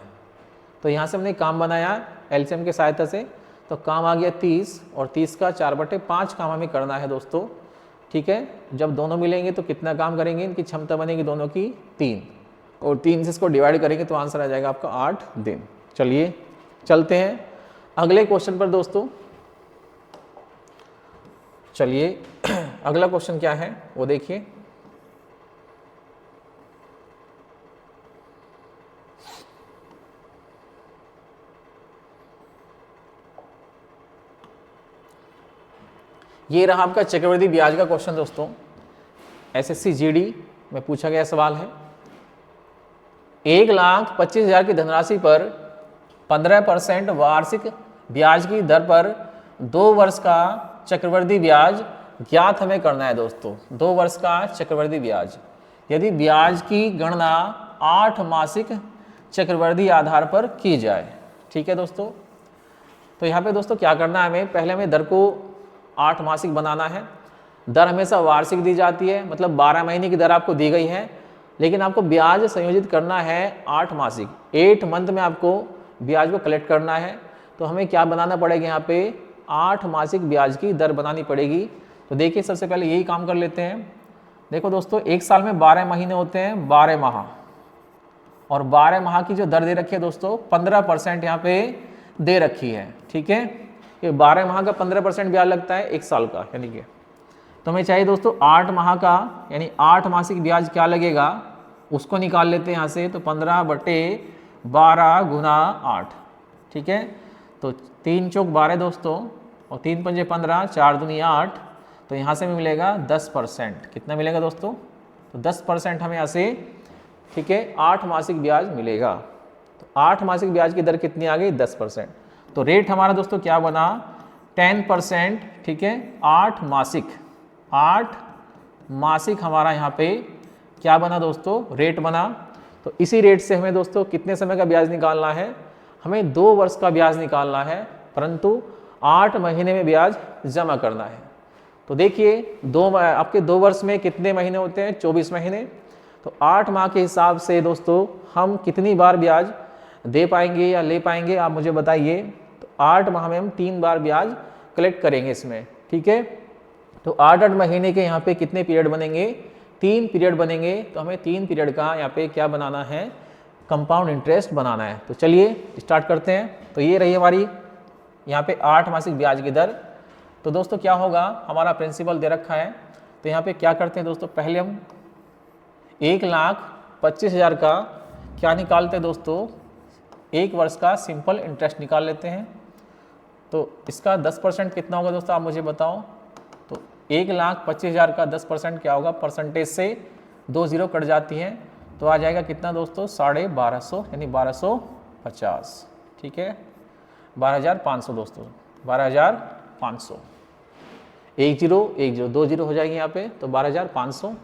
तो यहाँ से हमने काम बनाया एलसीएम की सहायता से, तो काम आ गया 30 और 30 का 4/5 काम हमें करना है दोस्तों। ठीक है, जब दोनों मिलेंगे तो कितना काम करेंगे, इनकी क्षमता बनेगी दोनों की 3, और 3 से इसको डिवाइड करेंगे तो आंसर आ जाएगा आपका 8 दिन। चलिए चलते हैं अगले क्वेश्चन पर दोस्तों। चलिए अगला क्वेश्चन क्या है वो देखिए। ये रहा आपका चक्रवृद्धि ब्याज का क्वेश्चन दोस्तों, एसएससी जीडी में पूछा गया सवाल है। 1,25,000 की धनराशि पर 15% वार्षिक ब्याज की दर पर 2 वर्ष का चक्रवृद्धि ब्याज ज्ञात हमें करना है दोस्तों। 2 वर्ष का चक्रवृद्धि ब्याज, यदि ब्याज की गणना 8 मासिक चक्रवृद्धि आधार पर की जाए। ठीक है दोस्तों, तो यहाँ पे दोस्तों क्या करना है हमें, पहले हमें दर को 8 मासिक बनाना है। दर हमेशा वार्षिक दी जाती है, मतलब 12 महीने की दर आपको दी गई है, लेकिन आपको ब्याज संयोजित करना है 8 मासिक, 8 मंथ में आपको ब्याज को कलेक्ट करना है। तो हमें क्या बनाना पड़ेगा, यहाँ पे 8 मासिक ब्याज की दर बनानी पड़ेगी। तो देखिए सबसे पहले यही काम कर लेते हैं। देखो दोस्तों, एक साल में 12 महीने होते हैं, 12 माह, और 12 माह की जो दर दे रखी है दोस्तों 15% यहाँ पे दे रखी है। ठीक है, ये 12 माह का 15% ब्याज लगता है एक साल का, यानी कि तो हमें चाहिए दोस्तों 8 माह का, यानी 8 मासिक ब्याज क्या लगेगा उसको निकाल लेते हैं यहाँ से। तो 15/12 गुना 8। ठीक है, तो 3 चौक 12 दोस्तों, और 3 पंजे 15, 4 दूनी 8, तो यहाँ से हमें मिलेगा 10%। कितना मिलेगा दोस्तों, तो 10% हमें यहाँ से, ठीक है, 8 मासिक ब्याज मिलेगा। तो 8 मासिक ब्याज की दर कितनी आ गई, 10%। तो रेट हमारा दोस्तों क्या बना, 10%। ठीक है, 8 मासिक हमारा यहाँ पे क्या बना दोस्तों, रेट बना। तो इसी रेट से हमें दोस्तों कितने समय का ब्याज निकालना है, हमें 2 वर्ष का ब्याज निकालना है, परंतु 8 महीने में ब्याज जमा करना है। तो देखिए आपके 2 वर्ष में कितने महीने होते हैं, 24 महीने। तो 8 माह के हिसाब से दोस्तों हम कितनी बार ब्याज दे पाएंगे या ले पाएंगे, आप मुझे बताइए। तो 8 माह में हम 3 बार ब्याज कलेक्ट करेंगे इसमें। ठीक है, तो 8-8 महीने के यहाँ पे कितने पीरियड बनेंगे, 3 पीरियड बनेंगे। तो हमें 3 पीरियड का यहाँ पे क्या बनाना है, कंपाउंड इंटरेस्ट बनाना है। तो चलिए स्टार्ट करते हैं। तो ये रही हमारी यहाँ पे 8 मासिक ब्याज की दर। तो दोस्तों क्या होगा, हमारा प्रिंसिपल दे रखा है। तो यहाँ पे क्या करते हैं दोस्तों, पहले हम 1,25,000 का क्या निकालते हैं दोस्तों, 1 वर्ष का सिंपल इंटरेस्ट निकाल लेते हैं। तो इसका 10% कितना होगा दोस्तों, आप मुझे बताओ। तो 1,25,000 का 10% क्या होगा, परसेंटेज से 2 0 कट जाती हैं, तो आ जाएगा कितना दोस्तों, 1250, यानी 1250। ठीक है, 12,500 दोस्तों, 12,500। 1 0 1 0 2 0 हो जाएगी यहाँ पे, तो 12,500।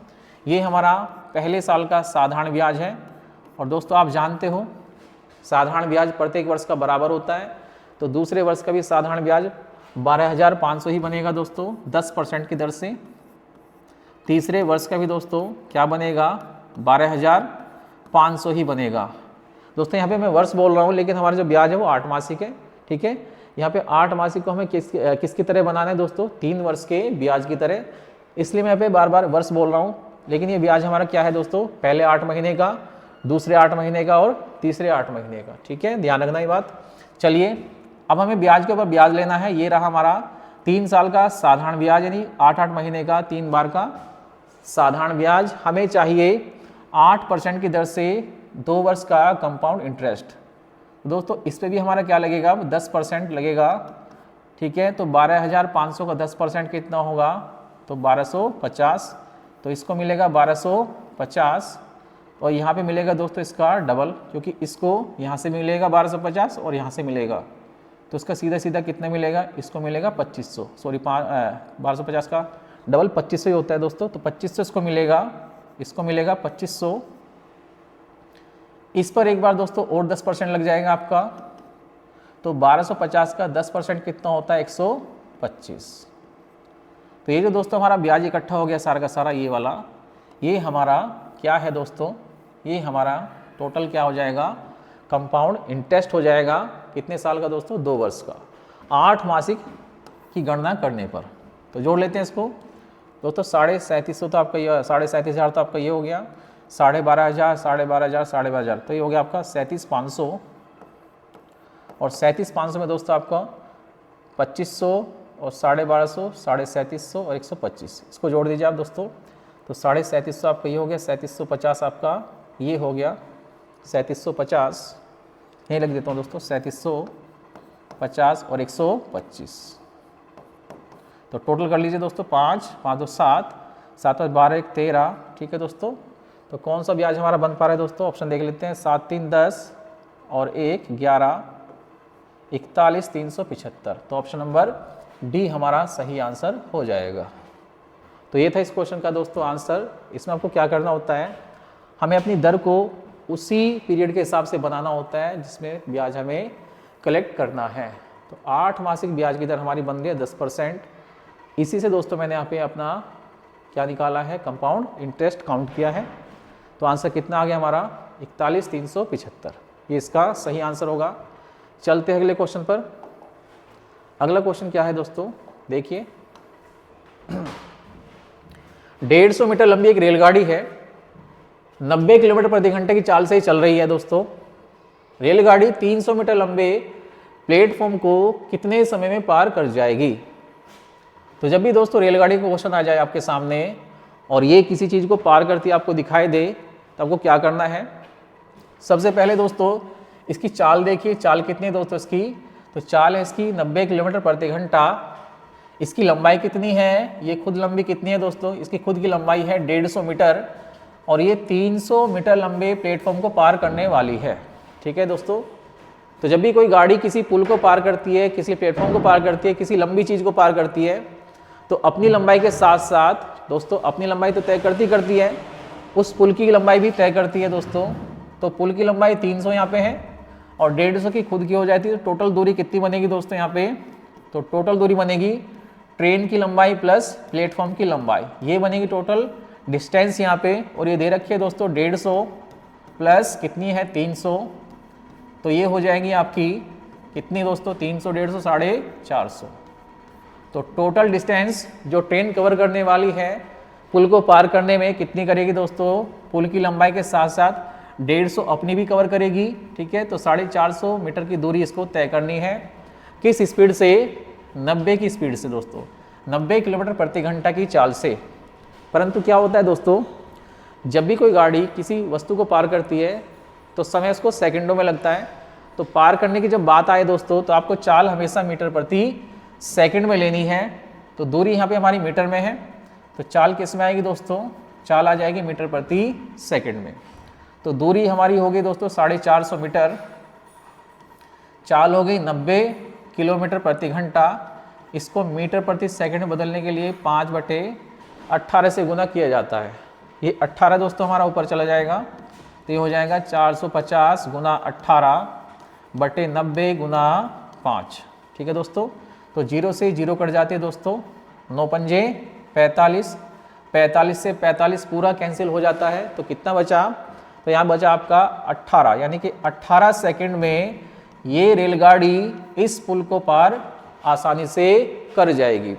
ये हमारा पहले साल का साधारण ब्याज है। और दोस्तों आप जानते हो साधारण ब्याज प्रत्येक वर्ष का बराबर होता है। तो दूसरे वर्ष का भी साधारण ब्याज 12,500 ही बनेगा दोस्तों, 10% की दर से। तीसरे वर्ष का भी दोस्तों क्या बनेगा, 12,500 ही बनेगा। दोस्तों यहाँ पे मैं वर्ष बोल रहा हूँ, लेकिन हमारा जो ब्याज है वो 8 मासिक है। ठीक है, यहाँ पे 8 मासिक को हमें किसकी तरह बनाना है दोस्तों, 3 वर्ष के ब्याज की तरह। इसलिए मैं यहाँ पे बार बार वर्ष बोल रहा हूँ, लेकिन ये ब्याज हमारा क्या है दोस्तों, पहले 8 महीने का, दूसरे 8 महीने का और तीसरे 8 महीने का। ठीक है, ध्यान रखना ये बात। चलिए अब हमें ब्याज के ऊपर ब्याज लेना है। ये रहा हमारा 3 साल का साधारण ब्याज, यानी 8-8 महीने का 3 बार का साधारण ब्याज। हमें चाहिए 8% की दर से 2 वर्ष का कंपाउंड इंटरेस्ट। दोस्तों इस पे भी हमारा क्या लगेगा, 10% लगेगा। ठीक है, तो 12,500 का 10% कितना होगा, तो 1250। तो इसको मिलेगा 1250, और यहाँ पे मिलेगा दोस्तों इसका डबल, क्योंकि इसको यहाँ से मिलेगा 1250 और यहाँ से मिलेगा, तो इसका सीधा सीधा कितना मिलेगा, इसको मिलेगा 2500। सॉरी 1250 का डबल 2500 ही होता है दोस्तों। तो 2500 इसको मिलेगा 2500, इस पर एक बार दोस्तों और 10% लग जाएगा आपका, तो 1250 का 10% कितना होता है 125। तो ये जो दोस्तों हमारा ब्याज इकट्ठा हो गया सारा का सारा ये वाला, ये हमारा क्या है दोस्तों, ये हमारा टोटल क्या हो जाएगा, कंपाउंड इंटरेस्ट हो जाएगा। कितने साल का दोस्तों, 2 वर्ष का, 8 मासिक की गणना करने पर। तो जोड़ लेते हैं इसको दोस्तों, 3750 तो आपका ये, 37,500 तो आपका ये हो गया, 12,500, 12,500, 12,500, तो ये हो गया आपका 37,500। और 37,500 में दोस्तों आपका 2,500 और 12,500, 37,500 और 125, इसको जोड़ दीजिए आप दोस्तों। तो 37,500 आपका ये हो गया, 3750 आपका ये हो गया, 3750 यहीं लग देता हूँ दोस्तों, 3750 और 125। तो टोटल कर लीजिए दोस्तों, 5 5 2 7 7 5 12 1 13। ठीक है दोस्तों, तो कौन सा ब्याज हमारा बन पा रहा है दोस्तों, ऑप्शन देख लेते हैं, 7 3 10 और 1 11 41 375। तो ऑप्शन नंबर डी हमारा सही आंसर हो जाएगा। तो ये था इस क्वेश्चन का दोस्तों आंसर। इसमें आपको क्या करना होता है, हमें अपनी दर को उसी पीरियड के हिसाब से बनाना होता है जिसमें ब्याज हमें कलेक्ट करना है। तो 8 मासिक ब्याज की दर हमारी बन रही है 10%। इसी से दोस्तों मैंने यहाँ पे अपना क्या निकाला है, कंपाउंड इंटरेस्ट काउंट किया है। तो आंसर कितना आ गया हमारा, 41,375। ये इसका सही आंसर होगा। चलते हैं अगले क्वेश्चन पर। अगला क्वेश्चन क्या है दोस्तों, देखिए 150 मीटर लंबी एक रेलगाड़ी है, 90 किलोमीटर प्रति घंटे की चाल से ही चल रही है दोस्तों। रेलगाड़ी 300 मीटर लंबे प्लेटफॉर्म को कितने समय में पार कर जाएगी। तो जब भी दोस्तों रेलगाड़ी का क्वेश्चन आ जाए आपके सामने और ये किसी चीज़ को पार करती आपको दिखाई दे, तो आपको क्या करना है, सबसे पहले दोस्तों इसकी चाल देखिए, चाल कितनी है दोस्तों इसकी, तो चाल है इसकी 90 किलोमीटर प्रति घंटा। इसकी लंबाई कितनी है, ये खुद लंबी कितनी है दोस्तों, इसकी खुद की लंबाई है 150 मीटर और ये 300 मीटर लंबे प्लेटफॉर्म को पार करने वाली है। ठीक है दोस्तों, तो जब भी कोई गाड़ी किसी पुल को पार करती है, किसी प्लेटफॉर्म को पार करती है, किसी लंबी चीज़ को पार करती है, तो अपनी लंबाई के साथ साथ दोस्तों अपनी लंबाई तो तय करती है, उस पुल की लंबाई भी तय करती है दोस्तों। तो पुल की लंबाई 300 यहाँ पे है और 150 की खुद की हो जाती है। तो टोटल दूरी कितनी बनेगी दोस्तों यहाँ पे, तो टोटल दूरी बनेगी ट्रेन की लंबाई प्लस प्लेटफॉर्म की लंबाई, ये बनेगी टोटल डिस्टेंस यहाँ पे। और ये दे रखी है दोस्तों 150 प्लस कितनी है 300, तो ये हो जाएंगी आपकी कितनी दोस्तों, 300 150 450। तो टोटल डिस्टेंस जो ट्रेन कवर करने वाली है पुल को पार करने में कितनी करेगी दोस्तों, पुल की लंबाई के साथ साथ 150 अपनी भी कवर करेगी। ठीक है, तो 450 मीटर की दूरी इसको तय करनी है। किस स्पीड से, 90 की स्पीड से दोस्तों, 90 किलोमीटर प्रति घंटा की चाल से। परंतु क्या होता है दोस्तों, जब भी कोई गाड़ी किसी वस्तु को पार करती है तो समय उसको सेकंडों में लगता है। तो पार करने की जब बात आए दोस्तों, तो आपको चाल हमेशा मीटर प्रति सेकंड में लेनी है। तो दूरी यहाँ पे हमारी मीटर में है, तो चाल किस में आएगी दोस्तों, चाल आ जाएगी मीटर प्रति सेकंड में। तो दूरी हमारी हो गई दोस्तों 450 मीटर, चाल हो गई 90 किलोमीटर प्रति घंटा। इसको मीटर प्रति सेकंड बदलने के लिए 5/18 से गुना किया जाता है। ये 18 दोस्तों हमारा ऊपर चला जाएगा, तो ये हो जाएगा 450 गुना 18/90 गुना 5। ठीक है दोस्तों, तो 0 से 0 कट जाते हैं दोस्तों, 9 पंजे 45, 45 से 45 पूरा कैंसिल हो जाता है। तो कितना बचा, तो यहाँ बचा आपका 18, यानी कि 18 सेकंड में ये रेलगाड़ी इस पुल को पार आसानी से कर जाएगी।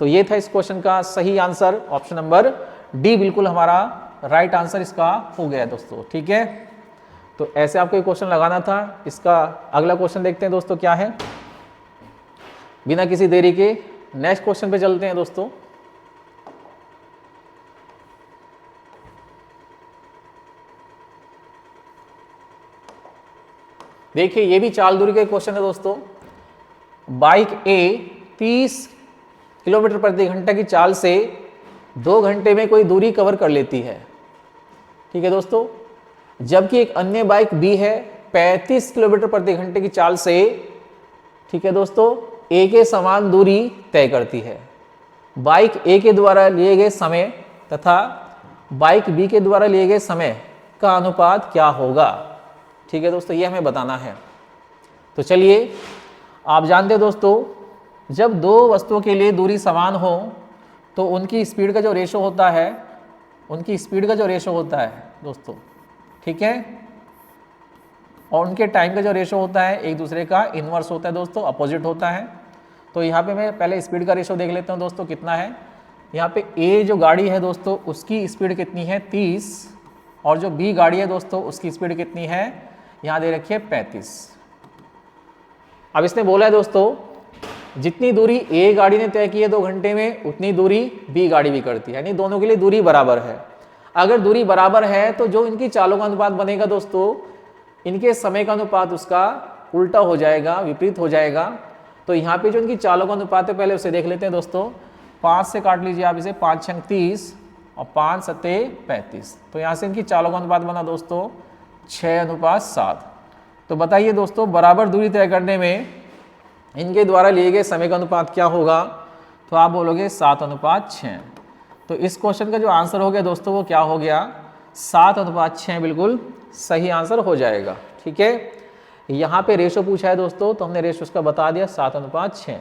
तो ये था इस क्वेश्चन का सही आंसर, ऑप्शन नंबर डी बिल्कुल हमारा राइट आंसर इसका हो गया दोस्तों। ठीक है, तो ऐसे आपको एक क्वेश्चन लगाना था। इसका अगला क्वेश्चन देखते हैं दोस्तों क्या है, बिना किसी देरी के नेक्स्ट क्वेश्चन पे चलते हैं दोस्तों। देखिए ये भी चाल दूरी का क्वेश्चन है दोस्तों। बाइक ए 30 किलोमीटर प्रति घंटा की चाल से 2 घंटे में कोई दूरी कवर कर लेती है। ठीक है दोस्तों, जबकि एक अन्य बाइक बी है 35 किलोमीटर प्रति घंटे की चाल से, ठीक है दोस्तों, ए के समान दूरी तय करती है। बाइक ए के द्वारा लिए गए समय तथा बाइक बी के द्वारा लिए गए समय का अनुपात क्या होगा। ठीक है दोस्तों, ये हमें बताना है। तो चलिए, आप जानते हैं दोस्तों, जब दो वस्तुओं के लिए दूरी समान हो तो उनकी स्पीड का जो रेशो होता है, दोस्तों, ठीक है, और उनके टाइम का जो रेशो होता है एक दूसरे का इन्वर्स होता है दोस्तों, अपोजिट होता है। तो यहाँ पे मैं पहले स्पीड का रेशो देख लेता हूँ दोस्तों कितना है। यहाँ पे ए जो गाड़ी है दोस्तों उसकी स्पीड कितनी है 30, और जो बी गाड़ी है दोस्तों उसकी स्पीड कितनी है, यहाँ दे रखी है 35। अब इसने बोला है दोस्तों जितनी दूरी ए गाड़ी ने तय की है 2 घंटे में उतनी दूरी बी गाड़ी भी करती है, यानी दोनों के लिए दूरी बराबर है। अगर दूरी बराबर है तो जो इनकी चालों का अनुपात बनेगा दोस्तों, इनके समय का अनुपात उसका उल्टा हो जाएगा, विपरीत हो जाएगा। तो यहाँ पे जो इनकी चालों का अनुपात है पहले उसे देख लेते हैं दोस्तों। 5 से काट लीजिए आप इसे, 5 छंग 30 और 5 सत्ते 35। तो यहाँ से इनकी चालों का अनुपात बना दोस्तों 6:7। तो बताइए दोस्तों बराबर दूरी तय करने में इनके द्वारा लिए गए समय का अनुपात क्या होगा, तो आप बोलोगे 7:6। तो इस क्वेश्चन का जो आंसर हो गया दोस्तों वो क्या हो गया, 7:6 बिल्कुल सही आंसर हो जाएगा। ठीक है, यहाँ पे रेशो पूछा है दोस्तों, तो हमने रेशो उसका बता दिया 7:6।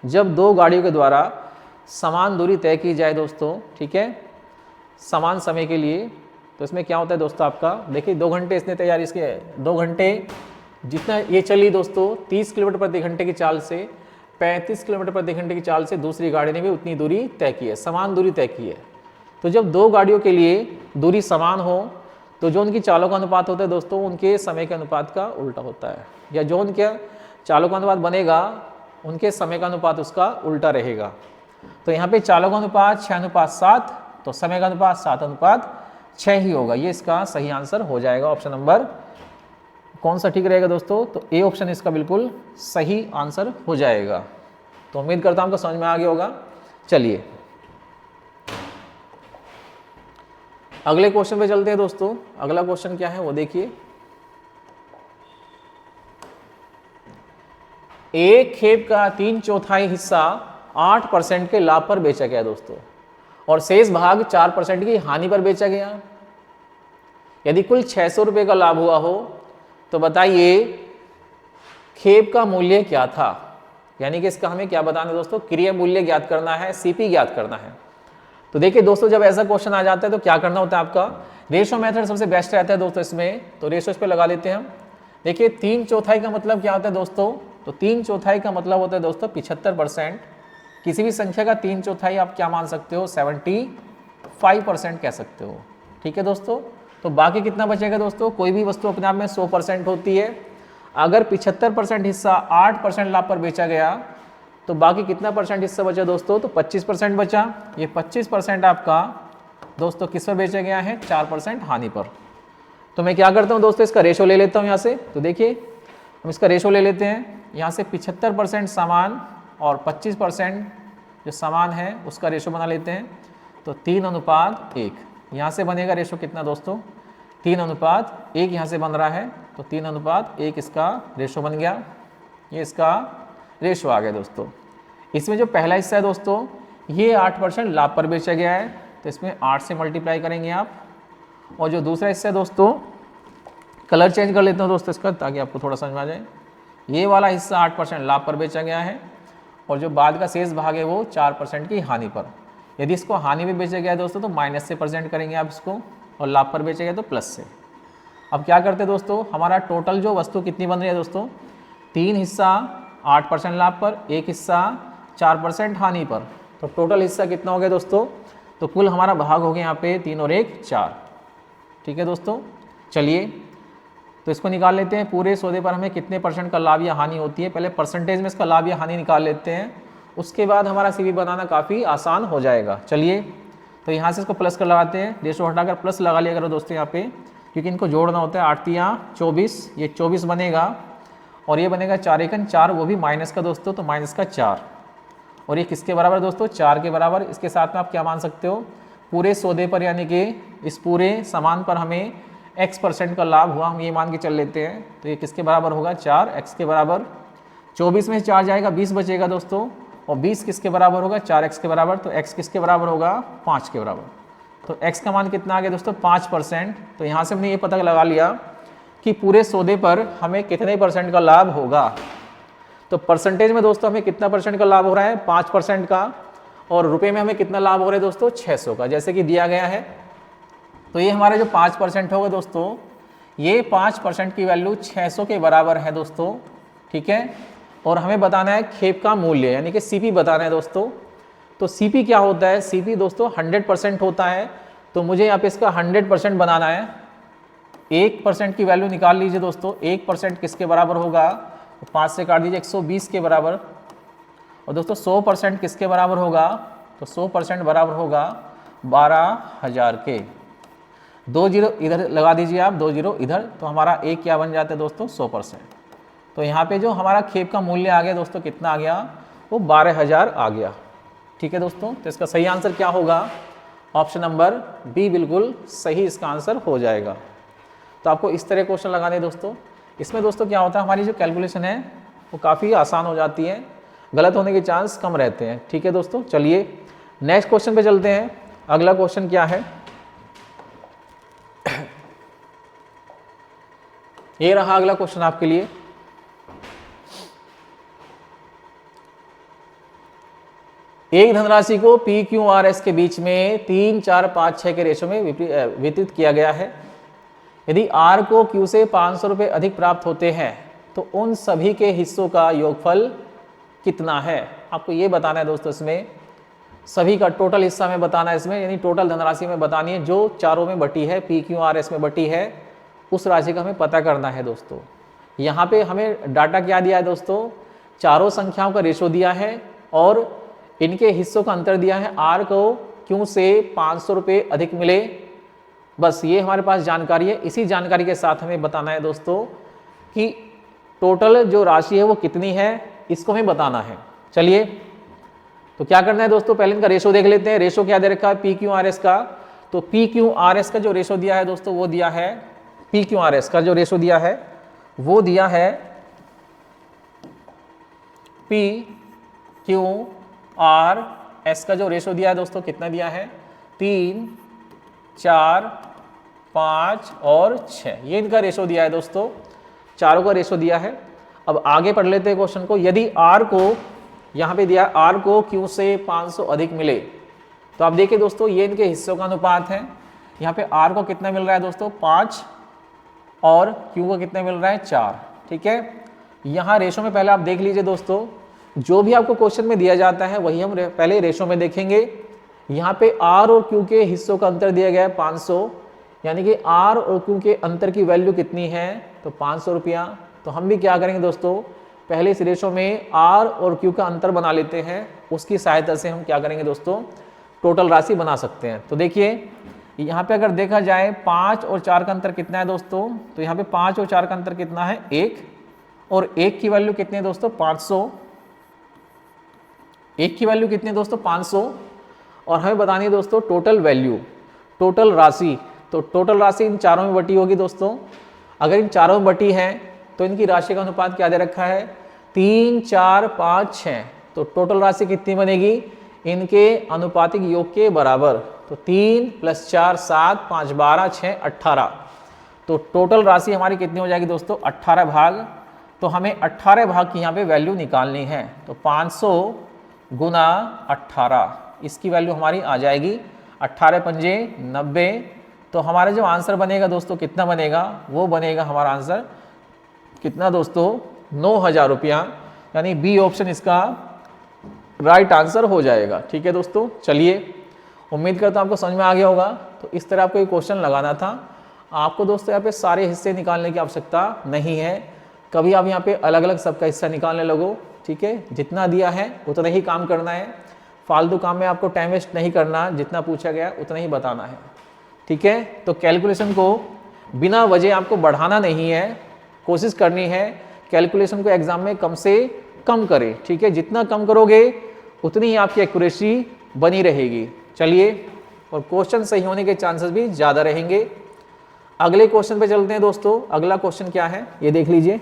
जब दो गाड़ियों के द्वारा समान दूरी तय की जाए दोस्तों, ठीक है, समान समय के लिए, तो इसमें क्या होता है दोस्तों आपका, देखिए 2 घंटे इसने तैयारी, इसके 2 घंटे जितना ये चली दोस्तों 30 किलोमीटर प्रति घंटे की चाल से 35 किलोमीटर प्रति घंटे की चाल से दूसरी गाड़ी ने भी उतनी दूरी तय की है, समान दूरी तय की है। तो जब दो गाड़ियों के लिए दूरी समान हो तो जो उनकी चालों का अनुपात होता है दोस्तों उनके समय के अनुपात का उल्टा होता है, या जो उनके चालों का अनुपात बनेगा उनके समय का अनुपात उसका उल्टा रहेगा। तो यहाँ पे चालों का अनुपात 6:7, तो समय का अनुपात 7:6 ही होगा। ये इसका सही आंसर हो जाएगा। ऑप्शन नंबर कौन सा ठीक रहेगा दोस्तों, तो ए ऑप्शन इसका बिल्कुल सही आंसर हो जाएगा। तो उम्मीद करता हूं आपको समझ में आ गया होगा। चलिए अगले क्वेश्चन पे चलते हैं दोस्तों। अगला क्वेश्चन क्या है वो देखिए। एक खेप का 3/4 हिस्सा 8% के लाभ पर बेचा गया दोस्तों, और शेष भाग 4% की हानि पर बेचा गया। यदि कुल 600 रुपये का लाभ हुआ हो तो बताइए खेप का मूल्य क्या था। यानी कि इसका हमें क्या बताना है दोस्तों, क्रिया मूल्य ज्ञात करना है, सीपी ज्ञात करना है। तो देखिए दोस्तों जब ऐसा क्वेश्चन आ जाता है तो क्या करना होता है आपका, रेशो मेथड सबसे बेस्ट रहता है दोस्तों इसमें। तो रेशो इस पे लगा लेते हैं हम। देखिए 3/4 का मतलब क्या होता है दोस्तों, तो 3/4 का मतलब होता है दोस्तों 75%। किसी भी संख्या का 3/4 आप क्या मान सकते हो, 75% कह सकते हो। ठीक है दोस्तों, तो बाकी कितना बचेगा दोस्तों, कोई भी वस्तु अपने आप में 100% होती है। अगर 75% हिस्सा 8% लाभ पर बेचा गया तो बाकी कितना परसेंट हिस्सा बचा दोस्तों, तो 25% बचा। ये 25% आपका दोस्तों किस पर बेचा गया है, 4% हानि पर। तो मैं क्या करता हूँ दोस्तों, इसका रेशो ले लेता हूँ यहाँ से। तो देखिए हम इसका रेशो ले लेते हैं। यहाँ से 75% सामान और 25% जो सामान है उसका रेशो बना लेते हैं। तो 3:1। यहाँ से बनेगा रेशो कितना दोस्तों, 3:1 यहाँ से बन रहा है। तो 3:1 इसका रेशो बन गया। ये इसका रेशो आ गया दोस्तों। इसमें जो पहला हिस्सा है दोस्तों ये 8% लाभ पर बेचा गया है, तो इसमें 8 से मल्टीप्लाई करेंगे आप। और जो दूसरा हिस्सा है दोस्तों, कलर चेंज कर लेते हैं दोस्तों इसका ताकि आपको थोड़ा समझ में आ जाए। ये वाला हिस्सा 8% लाभ पर बेचा गया है, और जो बाद का शेष भाग है वो 4% की हानि पर। यदि इसको हानि में बेचा गया है दोस्तों तो माइनस से प्रेजेंट करेंगे आप इसको, और लाभ पर बेचा गया तो प्लस से। अब क्या करते हैं दोस्तों, हमारा टोटल जो वस्तु कितनी बन रही है दोस्तों, 3 हिस्सा 8% लाभ पर, 1 हिस्सा 4% हानि पर। तो टोटल हिस्सा कितना हो गया दोस्तों, तो कुल हमारा भाग हो गया यहाँ पे 3 और 1 4। ठीक है दोस्तों, चलिए तो इसको निकाल लेते हैं। पूरे सौदे पर हमें कितने % का लाभ या हानि होती है, पहले परसेंटेज में इसका लाभ या हानि निकाल लेते हैं, उसके बाद हमारा सीवी बनाना काफ़ी आसान हो जाएगा। चलिए तो यहाँ से इसको प्लस कर लगाते हैं, रेशो हटाकर प्लस लगा लिया करो दोस्तों यहाँ पे, क्योंकि इनको जोड़ना होता है। 8 3 24, ये 24 बनेगा, और ये बनेगा 4 1 4, वो भी माइनस का दोस्तों, तो माइनस का 4। और ये किसके बराबर दोस्तों, 4 के बराबर। इसके साथ में आप क्या मान सकते हो, पूरे सौदे पर यानी कि इस पूरे सामान पर हमें x% का लाभ हुआ, हम ये मान के चल लेते हैं। तो ये किसके बराबर होगा, 4x के बराबर। 24 में 4 जाएगा, 20 बचेगा दोस्तों, और 20 किसके बराबर होगा, 4x के बराबर। तो x किसके बराबर होगा, 5 के बराबर। तो x का मान कितना आ गया दोस्तों, 5%। तो यहाँ से हमने ये पता लगा लिया कि पूरे सौदे पर हमें कितने % का लाभ होगा। तो परसेंटेज में दोस्तों हमें कितना % का लाभ हो रहा है, 5% का, और रुपए में हमें कितना लाभ हो रहा है दोस्तों, 600 का, जैसे कि दिया गया है। तो ये हमारे जो 5% होगा दोस्तों, ये 5% की वैल्यू 600 के बराबर है दोस्तों, ठीक है। और हमें बताना है खेप का मूल्य, यानी कि सीपी बताना है दोस्तों। तो सीपी क्या होता है, सीपी दोस्तों 100% होता है। तो मुझे यहाँ पे इसका 100% बनाना है। 1% की वैल्यू निकाल लीजिए दोस्तों, 1% किसके बराबर होगा, 5 से काट दीजिए 120 के बराबर। और दोस्तों 100% किसके बराबर होगा, तो 100% बराबर होगा 12,000 के। 2 जीरो इधर लगा दीजिए आप, 2 जीरो इधर, तो हमारा एक क्या बन जाता है दोस्तों, 100%। तो यहाँ पे जो हमारा खेप का मूल्य आ गया दोस्तों, कितना आ गया, वो 12,000 आ गया, ठीक है दोस्तों। तो इसका सही आंसर क्या होगा, ऑप्शन नंबर बी बिल्कुल सही इसका आंसर हो जाएगा। तो आपको इस तरह क्वेश्चन लगाने हैं दोस्तों। इसमें दोस्तों क्या होता है, हमारी जो कैलकुलेशन है वो काफ़ी आसान हो जाती है, गलत होने के चांस कम रहते हैं, ठीक है दोस्तों। चलिए नेक्स्ट क्वेश्चन पे चलते हैं। अगला क्वेश्चन क्या है, ये रहा अगला क्वेश्चन आपके लिए। एक धनराशि को पी क्यू आर एस के बीच में 3, 4, 5, 6 के रेशो में वितरित किया गया है। यदि आर को क्यू से 500 रुपये अधिक प्राप्त होते हैं तो उन सभी के हिस्सों का योगफल कितना है। आपको ये बताना है दोस्तों, इसमें सभी का टोटल हिस्सा में बताना है इसमें, यानी टोटल धनराशि में बतानी है जो चारों में बटी है, पी क्यू आर एस में बटी है, उस राशि का हमें पता करना है दोस्तों। यहाँ पे हमें डाटा क्या दिया है दोस्तों, चारों संख्याओं का रेशो दिया है और इनके हिस्सों का अंतर दिया है। आर को क्यू से 500 रुपये अधिक मिले, बस ये हमारे पास जानकारी है। इसी जानकारी के साथ हमें बताना है दोस्तों कि टोटल जो राशि है वो कितनी है, इसको हमें बताना है। चलिए तो क्या करना है दोस्तों, पहले इनका रेशो देख लेते हैं। रेशो क्या दे रखा है, पी क्यू आर एस का। तो पी क्यू आर एस का जो रेशो दिया है दोस्तों, वो दिया है, पी क्यू आर एस का जो रेशो दिया है वो दिया है पी क्यू आर एस का जो रेशो दिया है दोस्तों, कितना दिया है, 3, 4, 5 और 6, ये इनका रेशो दिया है दोस्तों, चारों का रेशो दिया है। अब आगे पढ़ लेते हैं क्वेश्चन को। यदि आर को, यहाँ पे दिया आर को क्यू से 500 अधिक मिले, तो आप देखिए दोस्तों ये इनके हिस्सों का अनुपात है। यहाँ पे आर को कितना मिल रहा है दोस्तों, 5, और क्यू को कितना मिल रहा है, 4, ठीक है। यहाँ रेशो में पहले आप देख लीजिए दोस्तों, जो भी आपको क्वेश्चन में दिया जाता है वही हम पहले रेशो में देखेंगे। यहाँ पे आर और क्यू के हिस्सों का अंतर दिया गया है 500, यानी कि आर और क्यू के अंतर की वैल्यू कितनी है, तो 500 रुपया। तो हम भी क्या करेंगे दोस्तों, पहले इस रेशो में आर और क्यू का अंतर बना लेते हैं, उसकी सहायता से हम क्या करेंगे दोस्तों, टोटल राशि बना सकते हैं। तो देखिए यहाँ पे अगर देखा जाए 5 और 4 का अंतर कितना है दोस्तों, तो यहाँ पे 5 और 4 का अंतर कितना है, 1, और 1 की वैल्यू कितनी है दोस्तों, 500। 1 की वैल्यू कितनी है दोस्तों, 500। और हमें बतानी है दोस्तों टोटल वैल्यू, टोटल राशि। तो टोटल राशि इन चारों में बटी होगी दोस्तों। अगर इन चारों में बटी है तो इनकी राशि का अनुपात क्या दे रखा है, 3, 4, 5, 6। तो टोटल राशि कितनी बनेगी, इनके अनुपातिक योग के बराबर। तो 3 + 4 7, 5 12, 6 18। तो टोटल राशि हमारी कितनी हो जाएगी दोस्तों, 18 भाग। तो हमें 18 भाग की यहाँ पे वैल्यू निकालनी है। तो 500 गुना 18, इसकी वैल्यू हमारी आ जाएगी 18 पंजे 90। तो हमारा जो आंसर बनेगा दोस्तों कितना बनेगा, वो बनेगा हमारा आंसर कितना दोस्तों, 9,000 रुपया, यानी बी ऑप्शन इसका राइट आंसर हो जाएगा। ठीक है दोस्तों, चलिए उम्मीद करता हूँ आपको समझ में आ गया होगा। तो इस तरह आपको ये क्वेश्चन लगाना था। आपको दोस्तों यहाँ पे सारे हिस्से निकालने की आवश्यकता नहीं है, कभी आप यहाँ पे अलग अलग सबका हिस्सा निकालने लगो। ठीक है, जितना दिया है उतना ही काम करना है, फालतू काम में आपको टाइम वेस्ट नहीं करना, जितना पूछा गया उतना ही बताना है। ठीक है, तो कैलकुलेशन को बिना वजह आपको बढ़ाना नहीं है, कोशिश करनी है कैलकुलेशन को एग्जाम में कम से कम करें। ठीक है, जितना कम करोगे उतनी ही आपकी एक्यूरेसी बनी रहेगी। चलिए, और क्वेश्चन सही होने के चांसेस भी ज़्यादा रहेंगे। अगले क्वेश्चन पे चलते हैं दोस्तों। अगला क्वेश्चन क्या है ये देख लीजिए।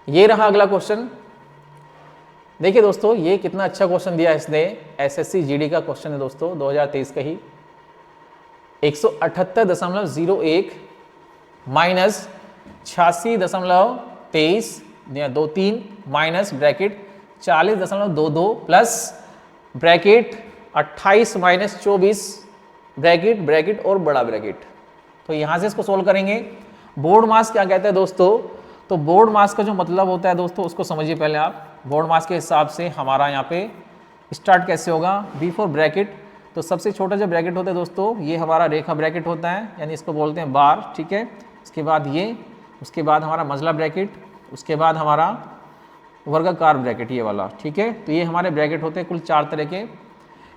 ये रहा अगला क्वेश्चन। देखिए दोस्तों, ये कितना अच्छा क्वेश्चन दिया है इसने, एसएससी जीडी का क्वेश्चन है दोस्तों, 2023 का ही। 178.01 माइनस 86.23 या 23 minus bracket 40.22 plus bracket 28 minus 24 bracket bracket और बड़ा ब्रैकेट। तो यहां से इसको सोल्व करेंगे। बोर्ड मास क्या कहता है दोस्तों? तो बोर्ड मास का जो मतलब होता है दोस्तों उसको समझिए पहले आप। बोर्ड मास के हिसाब से हमारा यहाँ पे स्टार्ट कैसे होगा, बिफोर ब्रैकेट। तो सबसे छोटा जो ब्रैकेट होता है दोस्तों ये हमारा रेखा ब्रैकेट होता है, यानी इसको बोलते हैं बार, ठीक है। इसके बाद ये, उसके बाद हमारा मंझला ब्रैकेट, उसके बाद हमारा वर्गाकार ब्रैकेट ये वाला, ठीक है। तो ये हमारे ब्रैकेट होते हैं कुल 4 तरह के।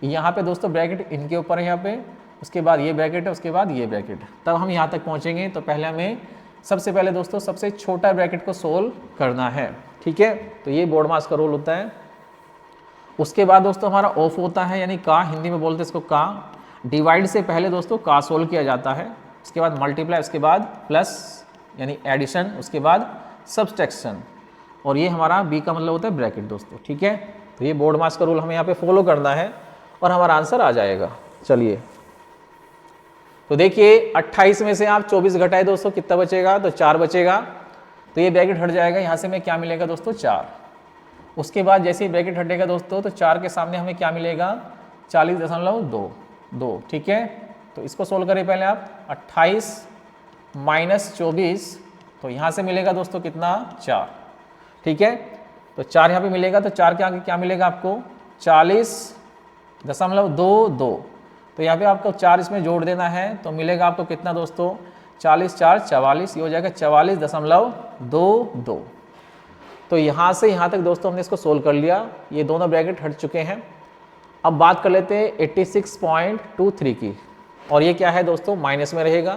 यहाँ पे दोस्तों ब्रैकेट इनके ऊपर है यहाँ पे, उसके बाद ये ब्रैकेट है, उसके बाद ये ब्रैकेट, तब हम यहाँ तक पहुँचेंगे। तो पहले हमें सबसे पहले दोस्तों सबसे छोटा ब्रैकेट को सोल्व करना है, ठीक है। तो ये बोर्ड मास का रोल होता है। उसके बाद दोस्तों हमारा ऑफ होता है, यानी का, हिंदी में बोलते हैं इसको का। डिवाइड से पहले दोस्तों का सोल्व किया जाता है, उसके बाद मल्टीप्लाई, उसके बाद प्लस यानी एडिशन, उसके बाद सब्सट्रैक्शन, और ये हमारा बी का मतलब होता है ब्रैकेट दोस्तों, ठीक है। तो ये बोर्ड मास का रूल हमें यहाँ पे फॉलो करना है और हमारा आंसर आ जाएगा। चलिए तो देखिए 28 में से आप 24 घटाए दोस्तों, कितना बचेगा? तो 4 बचेगा। तो ये ब्रैकेट हट जाएगा, यहाँ से हमें क्या मिलेगा दोस्तों? 4। उसके बाद जैसे ही ब्रैकेट हटेगा दोस्तों तो 4 के सामने हमें क्या मिलेगा? 40.22, ठीक है। तो इसको सोल्व करें पहले आप। 28 माइनस 24, तो यहाँ से मिलेगा दोस्तों कितना? 4, ठीक है। तो 4 यहाँ पे मिलेगा, तो 4 के आगे क्या मिलेगा आपको? 40.22। तो यहाँ पे आपको 4 इसमें जोड़ देना है, तो मिलेगा आपको कितना दोस्तों? 40 4 44, ये हो जाएगा 44.22। तो यहाँ से यहाँ तक दोस्तों हमने इसको सोल्व कर लिया, ये दोनों ब्रैकेट हट चुके हैं। अब बात कर लेते हैं 86.23 की, और ये क्या है दोस्तों? माइनस में रहेगा।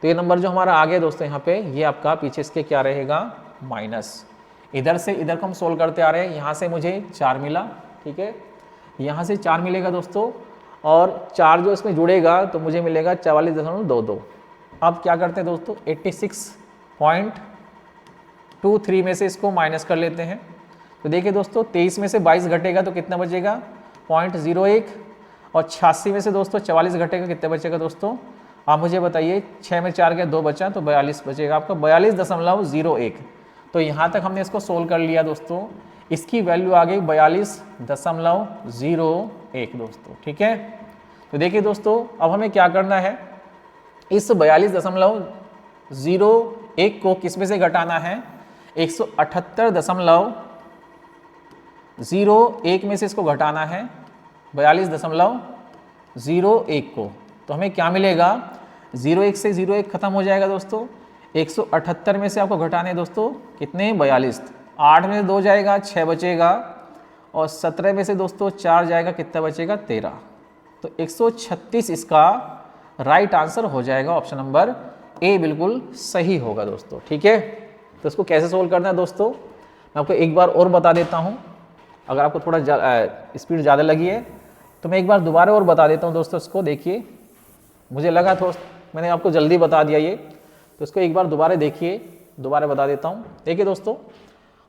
तो ये नंबर जो हमारा आ गया दोस्तों यहाँ पे, ये आपका पीछे इसके क्या रहेगा? माइनस। इधर से इधर को हम सोल्व करते आ रहे हैं, यहाँ से मुझे 4 मिला, ठीक है। यहाँ से 4 मिलेगा दोस्तों, और 4 जो इसमें जुड़ेगा तो मुझे मिलेगा 44.22। अब क्या करते हैं दोस्तों? 86.23 में से इसको माइनस कर लेते हैं। तो देखिए दोस्तों 23 में से 22 घटेगा तो कितना बचेगा? 0.01, और 86 में से दोस्तों 44 घटेगा, कितना बचेगा दोस्तों? आप मुझे बताइए। 6 में 4 गया, 2 बचा, तो 42 बचेगा आपका, 42.01। तो यहाँ तक हमने इसको सोल्व कर लिया दोस्तों। इसकी वैल्यू आ गई 42.01 दोस्तों, ठीक है। तो देखिए दोस्तों अब हमें क्या करना है, इस 42.01 को किस में से घटाना है? 178.01 में से इसको घटाना है 42.01 को। तो हमें क्या मिलेगा? 01 से 01 खत्म हो जाएगा दोस्तों। 178 में से आपको घटाने दोस्तों कितने? 42। 8 में से 2 जाएगा, 6 बचेगा, और 17 में से दोस्तों 4 जाएगा, कितना बचेगा? 13। तो 136 इसका राइट आंसर हो जाएगा। ऑप्शन नंबर ए बिल्कुल सही होगा दोस्तों, ठीक है। तो इसको कैसे सोल्व करना है दोस्तों, मैं आपको एक बार और बता देता हूँ। अगर आपको थोड़ा स्पीड ज़्यादा लगी है तो मैं एक बार दोबारा और बता देता हूँ दोस्तों। इसको देखिए, मुझे लगा थोड़ा मैंने आपको जल्दी बता दिया ये, तो इसको एक बार दोबारा देखिए, दोबारा बता देता हूँ। देखिए दोस्तों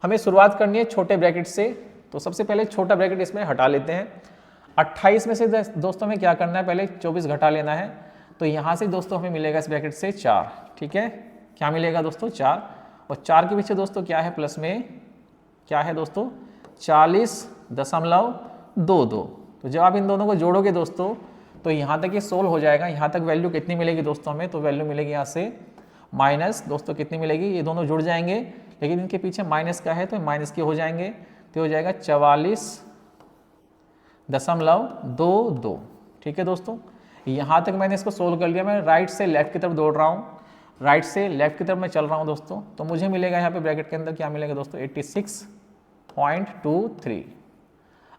हमें शुरुआत करनी है छोटे ब्रैकेट से। तो सबसे पहले छोटा ब्रैकेट इसमें हटा लेते हैं। 28 में से दोस्तों हमें क्या करना है? पहले 24 घटा लेना है। तो यहाँ से दोस्तों हमें मिलेगा इस ब्रैकेट से 4, ठीक है। क्या मिलेगा दोस्तों? 4, और 4 के पीछे दोस्तों क्या है? प्लस में क्या है दोस्तों? 40.22। तो जब आप इन दोनों को जोड़ोगे दोस्तों तो यहाँ तक ये सोल्व हो जाएगा। यहाँ तक वैल्यू कितनी मिलेगी दोस्तों हमें? तो वैल्यू मिलेगी यहाँ से माइनस दोस्तों कितनी मिलेगी? ये दोनों जुड़ जाएंगे, लेकिन इनके पीछे माइनस का है तो माइनस के हो जाएंगे, तो हो जाएगा 44.22, ठीक है दोस्तों। यहाँ तक मैंने इसको सोल्व कर लिया। मैं राइट से लेफ्ट की तरफ दौड़ रहा हूँ, राइट से लेफ्ट की तरफ मैं चल रहा हूँ दोस्तों। तो मुझे मिलेगा यहाँ पे ब्रैकेट के अंदर क्या मिलेगा दोस्तों? 86.23।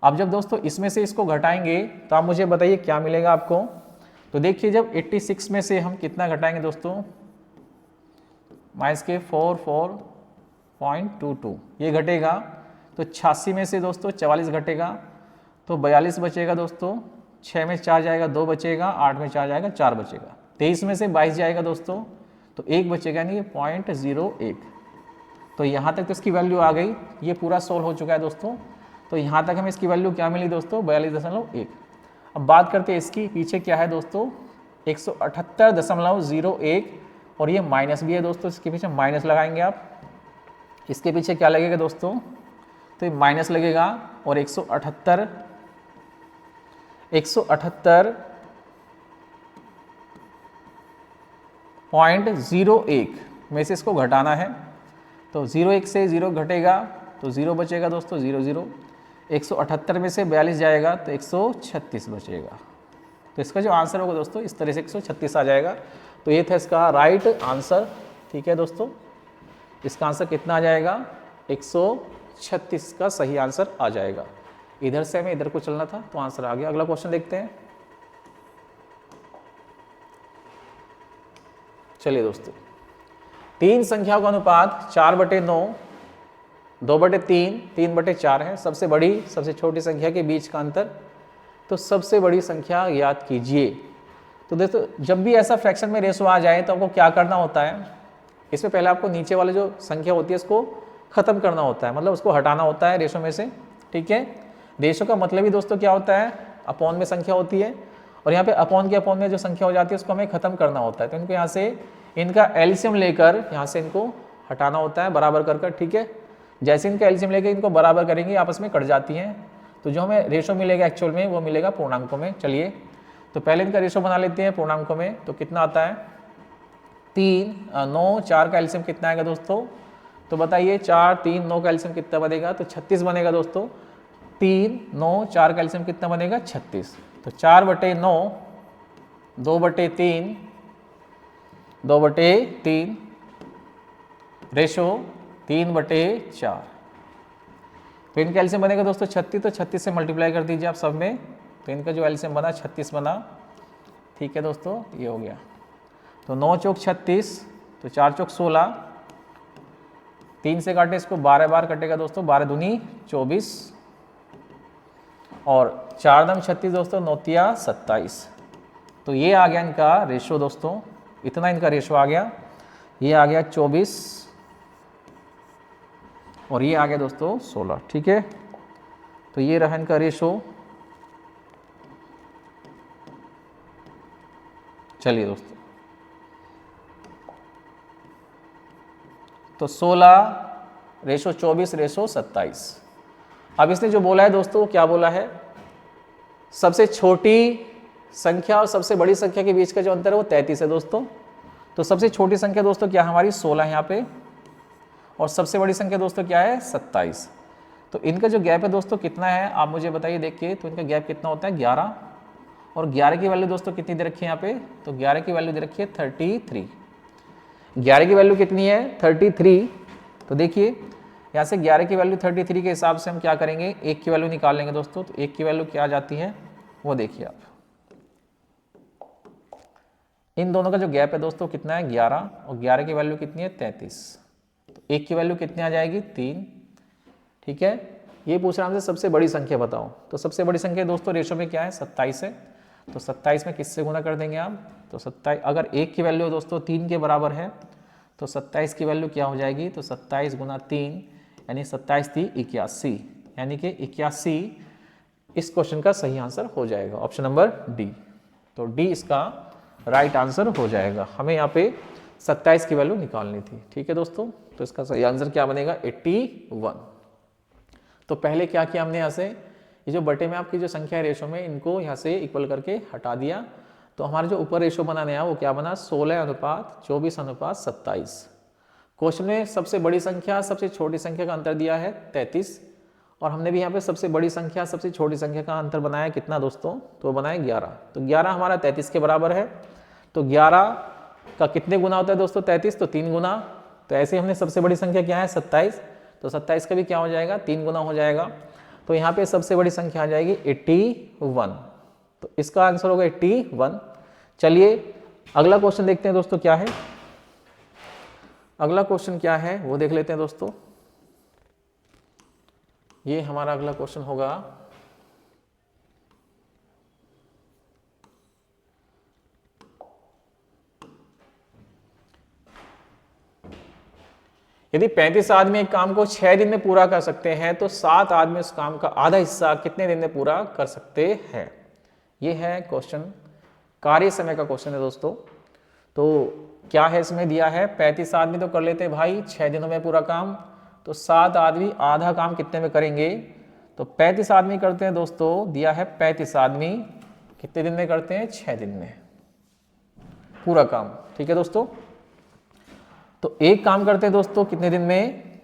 अब जब दोस्तों इसमें से इसको घटाएंगे तो आप मुझे बताइए क्या मिलेगा आपको। तो देखिए जब 86 में से हम कितना घटाएंगे दोस्तों? माइनस के 44.22 ये घटेगा। तो 86 में से दोस्तों 44 घटेगा तो 42 बचेगा दोस्तों। 6 में 4 जाएगा, 2 बचेगा, 8 में 4 जाएगा, 4 बचेगा। 23 में से 22 जाएगा दोस्तों तो 1 बचेगा, यानी 0.01। तो यहाँ तक तो इसकी वैल्यू आ गई। ये पूरा सोल्व हो चुका है दोस्तों। तो यहाँ तक हमें इसकी वैल्यू क्या मिली दोस्तों? 42.1। अब बात करते हैं इसकी, पीछे क्या है दोस्तों? 178.01 और ये माइनस भी है दोस्तों, इसके पीछे माइनस लगाएंगे आप। इसके पीछे क्या लगेगा दोस्तों, तो ये माइनस लगेगा और 178.01 में से इसको घटाना है। तो 01 से 0 घटेगा तो 0 बचेगा दोस्तों, 0 178 में से 42 जाएगा तो 136 बचेगा। तो इसका जो आंसर होगा दोस्तों इस तरह से 136 आ जाएगा। तो ये था इसका राइट आंसर। ठीक है दोस्तों, इसका आंसर कितना आ जाएगा, 136 का सही आंसर आ जाएगा। इधर से हमें इधर को चलना था तो आंसर आ गया। अगला क्वेश्चन देखते हैं। चलिए दोस्तों, तीन संख्याओं का अनुपात 4/9, 2/3, 3/4 है। सबसे बड़ी सबसे छोटी संख्या के बीच का अंतर, तो सबसे बड़ी संख्या याद कीजिए। तो दोस्तों जब भी ऐसा फ्रैक्शन में रेशो आ जाए तो आपको क्या करना होता है, इसमें पहले आपको नीचे वाले जो संख्या होती है इसको खत्म करना होता है, मतलब उसको हटाना होता है रेशो में से। ठीक है, रेशो का मतलब ही दोस्तों क्या होता है, अपॉन में संख्या होती है, और यहाँ पे अपॉन के अपॉन में जो संख्या हो जाती है उसको हमें खत्म करना होता है। तो इनको यहाँ से इनका एलसीएम लेकर यहाँ से इनको हटाना होता है बराबर कर। ठीक है, जैसे इनका एलसीएम लेकर इनको बराबर करेंगे आपस में कट जाती हैं, तो जो हमें रेशो मिलेगा एक्चुअल में वो मिलेगा पूर्णांकों में। चलिए तो पहले इनका रेशो बना लेते हैं पूर्णांकों में। तो कितना आता है, 3, 9, 4 का एलसीएम कितना आएगा दोस्तों, तो बताइए 4, 3, 9 का एलसीएम कितना बनेगा, तो 36 बनेगा दोस्तों। 3, 9, 4 का एलसीएम कितना बनेगा, 36। तो 4/9, 2/3, 2/3 रेशो 3/4। तो इनका एलसीएम बनेगा दोस्तों 36, तो 36 से मल्टीप्लाई कर दीजिए आप सब में, तो इनका जो एलसीएम बना 36 बना। ठीक है दोस्तों, ये हो गया। तो 9 चौक 36, तो 4 चौक 16, 3 से काटे इसको 12 बार कटेगा दोस्तों, 12 दूनी 24, और 4 दम 36 दोस्तों, 9 तिया 27। तो ये आ गया इनका रेशो दोस्तों, इतना इनका रेशो आ गया। ये आ गया 24 और ये आ गया दोस्तों 16। ठीक है, तो ये रहा इनका रेशो। चलिए दोस्तों, तो 16 रेशो 24 रेशो 27। अब इसने जो बोला है दोस्तों, क्या बोला है, सबसे छोटी संख्या और सबसे बड़ी संख्या के बीच का जो अंतर है वो 33 है दोस्तों। तो सबसे छोटी संख्या दोस्तों क्या है हमारी, 16 है यहाँ पे, और सबसे बड़ी संख्या दोस्तों क्या है, 27। तो इनका जो गैप है दोस्तों कितना है, आप मुझे बताइए देख के। तो इनका गैप कितना होता है, 11, और 11 की वैल्यू दोस्तों कितनी दे रखी है यहाँ पे, तो 11 की वैल्यू दे रखी है 33। 11 की वैल्यू कितनी है, 33। तो देखिए यहाँ से 11 की वैल्यू 33 के हिसाब से हम क्या करेंगे, 1 की वैल्यू निकाल लेंगे दोस्तों। तो 1 की वैल्यू क्या आ जाती है वो देखिए आप, इन दोनों का जो गैप है दोस्तों कितना है, 11, और 11 की वैल्यू कितनी है, 33। तो 1 की वैल्यू कितनी आ जाएगी, 3। ठीक है, ये पूछ रहा हमसे सबसे बड़ी संख्या बताओ। तो सबसे बड़ी संख्या दोस्तों रेशो में क्या है, 27 है। तो 27 में किससे गुना कर देंगे आप, तो 27, अगर 1 की वैल्यू दोस्तों 3 के बराबर है तो 27 की वैल्यू क्या हो जाएगी, तो 27 गुना 3 यानी 27 3 81, यानी कि 81 इस क्वेश्चन का सही आंसर हो जाएगा, ऑप्शन नंबर डी। तो डी इसका राइट आंसर हो जाएगा। हमें यहाँ पे 27 की वैल्यू निकालनी थी। ठीक है दोस्तों, तो इसका सही आंसर क्या बनेगा, 81। तो पहले क्या किया हमने, यहाँ से ये जो बटे में आपकी जो संख्या है रेशो में, इनको यहाँ से इक्वल करके हटा दिया। तो हमारा जो ऊपर रेशो बना नया वो क्या बना, 16:24:27। क्वेश्चन में सबसे बड़ी संख्या सबसे छोटी संख्या का अंतर दिया है 33, और हमने भी यहाँ पे सबसे बड़ी संख्या सबसे छोटी संख्या का अंतर बनाया कितना दोस्तों, तो बनाया 11। तो 11 हमारा 33 के बराबर है। तो 11 का कितने गुना होता है दोस्तों, 33, तो 3 गुना। तो ऐसे हमने सबसे बड़ी संख्या क्या है, 27, तो 27 का भी क्या हो जाएगा, 3 गुना हो जाएगा। तो यहाँ पे सबसे बड़ी संख्या आ जाएगी 81। तो इसका आंसर होगा 81। चलिए अगला क्वेश्चन देखते हैं दोस्तों क्या है। अगला क्वेश्चन क्या है वो देख लेते हैं दोस्तों। ये हमारा अगला क्वेश्चन होगा, यदि 35 आदमी एक काम को 6 दिन में पूरा कर सकते हैं तो 7 आदमी उस काम का आधा हिस्सा कितने दिन में पूरा कर सकते हैं। ये है क्वेश्चन कार्य समय का क्वेश्चन है दोस्तों। तो क्या है इसमें दिया है, 35 आदमी तो कर लेते हैं भाई 6 दिनों में पूरा काम, तो 7 आदमी आधा काम कितने में करेंगे, तो 35 आदमी करते हैं दोस्तों, दिया है 35 आदमी कितने दिन में करते हैं, 6 दिन में पूरा काम। ठीक है दोस्तों, तो एक काम करते हैं दोस्तों कितने दिन में,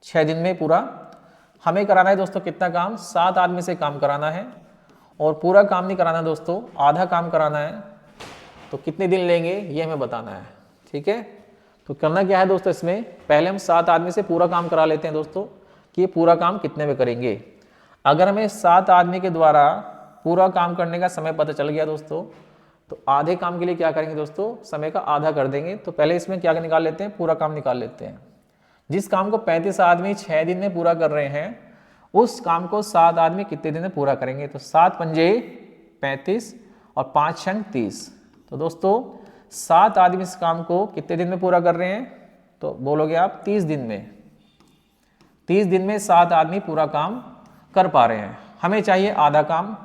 6 दिन में पूरा। हमें कराना है दोस्तों कितना काम, 7 आदमी से काम कराना है और पूरा काम नहीं कराना दोस्तों, आधा काम कराना है। तो कितने दिन लेंगे ये हमें बताना है। ठीक है, तो करना क्या है दोस्तों, इसमें पहले हम 7 आदमी से पूरा काम करा लेते हैं दोस्तों कि ये पूरा काम कितने में करेंगे। अगर हमें 7 आदमी के द्वारा पूरा काम करने का समय पता चल गया दोस्तों, तो आधे काम के लिए क्या करेंगे दोस्तों, समय का आधा कर देंगे। तो पहले इसमें क्या निकाल लेते हैं, पूरा काम निकाल लेते हैं। जिस काम को 35 आदमी 6 दिन में पूरा कर रहे हैं, उस काम को 7 आदमी कितने दिन में पूरा करेंगे, तो 7 पंजे 35 और 5 छंग 30। तो दोस्तों 7 आदमी इस काम को कितने दिन में पूरा कर रहे हैं, तो बोलोगे आप 30 दिन में। 30 दिन में 7 आदमी पूरा काम कर पा रहे हैं। हमें चाहिए आधा काम,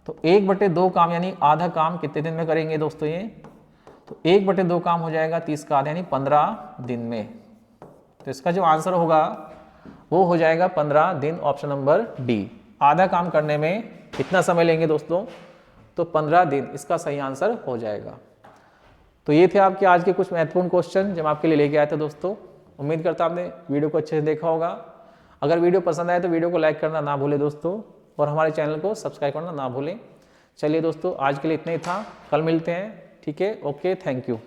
तो 1/2 काम यानी आधा काम कितने दिन में करेंगे दोस्तों ये, तो 1/2 काम हो जाएगा 30 का आधा यानी 15 दिन में। तो इसका जो आंसर होगा वो हो जाएगा 15 दिन, ऑप्शन नंबर डी। आधा काम करने में कितना समय लेंगे दोस्तों, तो 15 दिन, इसका सही आंसर हो जाएगा। तो ये थे आपके आज के कुछ महत्वपूर्ण क्वेश्चन जो हम आपके लिए लेके आए थे दोस्तों। उम्मीद करता हूं आपने वीडियो को अच्छे से देखा होगा। अगर वीडियो पसंद आए तो वीडियो को लाइक करना ना भूलें दोस्तों, और हमारे चैनल को सब्सक्राइब करना ना भूलें। चलिए दोस्तों आज के लिए इतना ही था, कल मिलते हैं। ठीक है, ओके, थैंक यू।